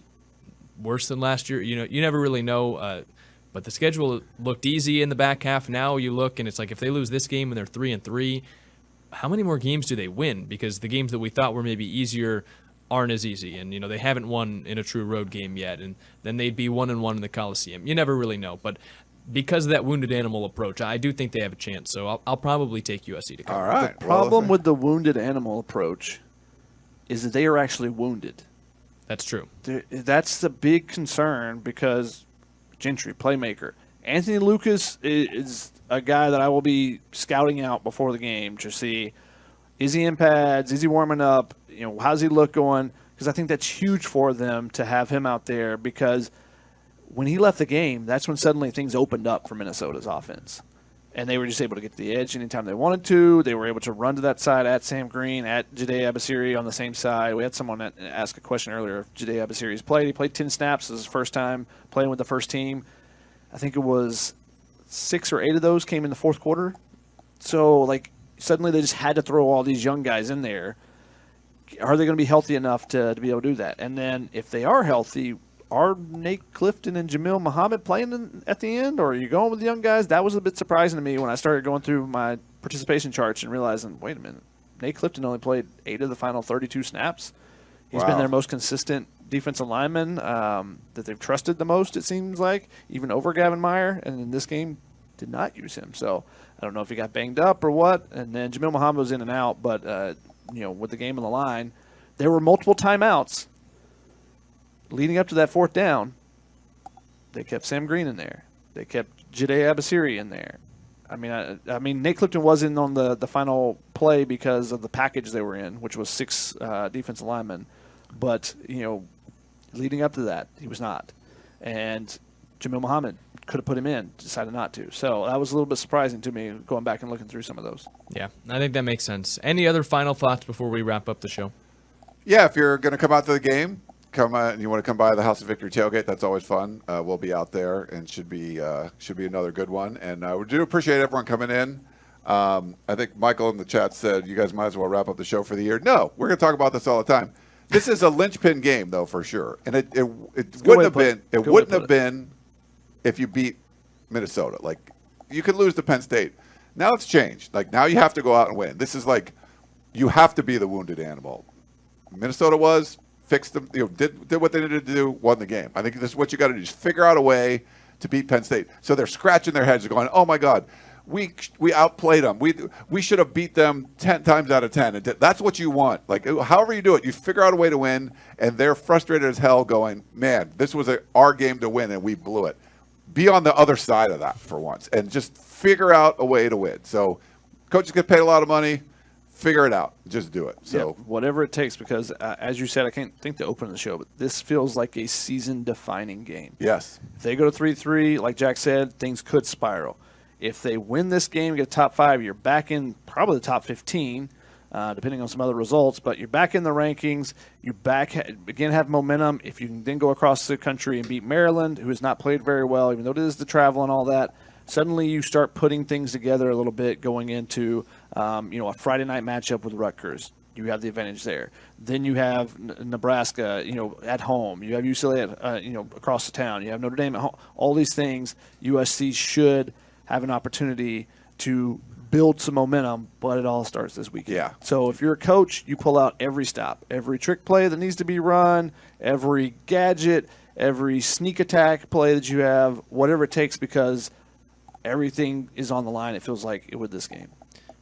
S1: worse than last year. You never really know. But the schedule looked easy in the back half. Now you look, and it's like if they lose this game and they're 3-3, how many more games do they win? Because the games that we thought were maybe easier aren't as easy, and they haven't won in a true road game yet, and then they'd be 1-1 in the Coliseum. You never really know, but because of that wounded animal approach, I do think they have a chance. So I'll probably take USC to cover.
S2: All right.
S3: The problem with the wounded animal approach is that they are actually wounded.
S1: That's true.
S3: That's the big concern because Gentry, playmaker. Anthony Lucas is a guy that I will be scouting out before the game to see, is he in pads? Is he warming up? How's he look going? Because I think that's huge for them to have him out there, because when he left the game, that's when suddenly things opened up for Minnesota's offense. And they were just able to get to the edge anytime they wanted to. They were able to run to that side at Sam Green, at Jide Abasiri on the same side. We had someone ask a question earlier if Jide Abasiri's played. He played 10 snaps. This is his first time playing with the first team. I think it was 6 or 8 of those came in the fourth quarter. So, suddenly they just had to throw all these young guys in there. Are they going to be healthy enough to be able to do that? And then if they are healthy, are Nate Clifton and Jamil Muhammad playing at the end, or are you going with the young guys? That was a bit surprising to me when I started going through my participation charts and realizing, wait a minute, Nate Clifton only played 8 of the final 32 snaps. He's been their most consistent defensive lineman that they've trusted the most, it seems like, even over Gavin Meyer, and in this game did not use him. So I don't know if he got banged up or what. And then Jamil Muhammad was in and out, but with the game on the line, there were multiple timeouts leading up to that fourth down. They kept Sam Green in there. They kept Jide Abasiri in there. I mean, Nate Clifton wasn't on the final play because of the package they were in, which was 6 defensive linemen. But, leading up to that, he was not. And Jamil Muhammad could have put him in, decided not to. So that was a little bit surprising to me going back and looking through some of those.
S1: Yeah, I think that makes sense. Any other final thoughts before we wrap up the show?
S2: Yeah, if you're going to come out to the game, and you want to come by the House of Victory tailgate, that's always fun. We'll be out there, and should be another good one. And we do appreciate everyone coming in. I think Michael in the chat said you guys might as well wrap up the show for the year. No, we're going to talk about this all the time. This is a linchpin game, though, for sure. And it wouldn't have been if you beat Minnesota. You could lose to Penn State. Now it's changed. Now you have to go out and win. This is you have to be the wounded animal. Minnesota fixed them, did what they needed to do, won the game. I think this is what you got to do, just figure out a way to beat Penn State. So they're scratching their heads, going, "Oh my God, we outplayed them. We should have beat them 10 times out of 10." And that's what you want. However you do it, you figure out a way to win, and they're frustrated as hell, going, "Man, this was our game to win, and we blew it." Be on the other side of that for once, and just figure out a way to win. So coaches get paid a lot of money. Figure it out. Just do it. So
S3: whatever it takes, because as you said, I can't think to open the show, but this feels like a season-defining game.
S2: Yes.
S3: If they go to 3-3, like Jack said, things could spiral. If they win this game, get top 5, you're back in probably the top 15, depending on some other results. But you're back in the rankings. You again have momentum. If you can then go across the country and beat Maryland, who has not played very well, even though it is the travel and all that, suddenly you start putting things together a little bit going into a Friday night matchup with Rutgers. You have the advantage there. Then you have Nebraska, at home. You have UCLA, across the town. You have Notre Dame at home. All these things, USC should have an opportunity to build some momentum, but it all starts this weekend.
S2: Yeah.
S3: So if you're a coach, you pull out every stop, every trick play that needs to be run, every gadget, every sneak attack play that you have, whatever it takes, because everything is on the line, it feels like, with this game.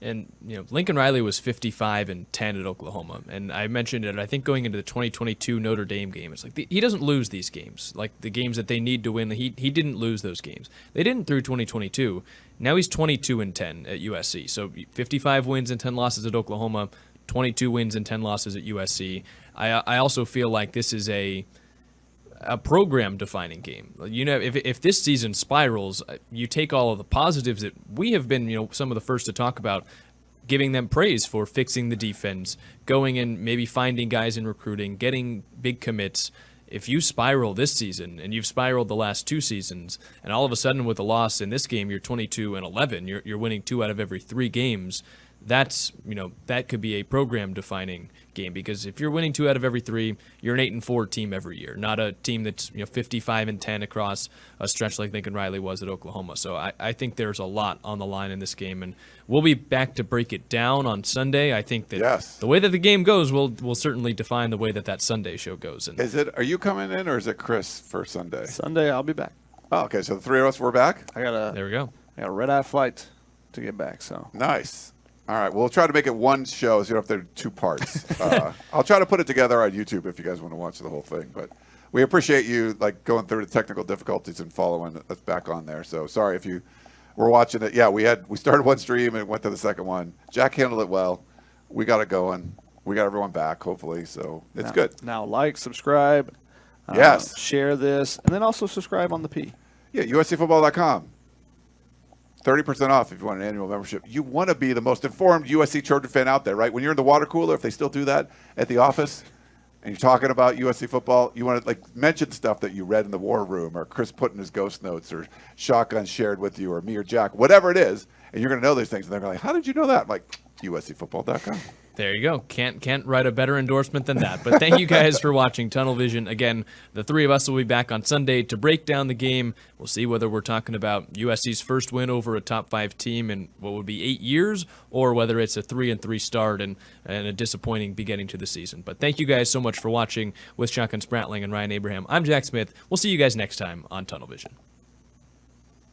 S1: And, Lincoln Riley was 55-10 at Oklahoma. And I mentioned it, I think, going into the 2022 Notre Dame game. It's he doesn't lose these games. The games that they need to win, he didn't lose those games. They didn't through 2022. Now he's 22-10 at USC. So 55 wins and 10 losses at Oklahoma, 22 wins and 10 losses at USC. I also feel like this is a program-defining game. If this season spirals, you take all of the positives that we have been, some of the first to talk about, giving them praise for fixing the defense, going and maybe finding guys in recruiting, getting big commits. If you spiral this season, and you've spiraled the last 2 seasons, and all of a sudden with a loss in this game, you're 22-11, you're winning 2 out of every 3 games. That's that could be a program-defining game, because if you're winning 2 out of every 3, you're an 8-4 team every year, not a team that's 55-10 across a stretch like Lincoln Riley was at Oklahoma. So I think there's a lot on the line in this game, and we'll be back to break it down on Sunday. I think that the way that the game goes will certainly define the way that Sunday show goes. And
S2: are you coming in, or is it Chris for Sunday?
S3: Sunday, I'll be back.
S2: Oh, okay. So the 3 of us were back.
S1: There we go.
S3: I got a red-eye flight to get back. So
S2: nice. All right, we'll try to make it one show, so you don't have to do 2 parts. I'll try to put it together on YouTube if you guys want to watch the whole thing. But we appreciate you like going through the technical difficulties and following us back on there. So sorry if you were watching it. Yeah, we started one stream and went to the second one. Jack handled it well. We got it going. We got everyone back, hopefully. So it's good.
S3: Now like, subscribe,
S2: Yes.
S3: share this, and then also subscribe on the P.
S2: Yeah, USCfootball.com. 30% off if you want an annual membership. You want to be the most informed USC Trojan fan out there, right? When you're in the water cooler, if they still do that at the office, and you're talking about USC football, you want to like mention stuff that you read in the war room, or Chris put in his ghost notes, or Shotgun shared with you, or me or Jack, whatever it is, and you're going to know these things. And they're going to be like, how did you know that? I'm like, USCfootball.com.
S1: There you go. Can't write a better endorsement than that. But thank you guys for watching Tunnel Vision. Again, the three of us will be back on Sunday to break down the game. We'll see whether we're talking about USC's first win over a top 5 team in what would be 8 years, or whether it's a 3-3 start and a disappointing beginning to the season. But thank you guys so much for watching with Shotgun Spratling and Ryan Abraham. I'm Jack Smith. We'll see you guys next time on Tunnel Vision.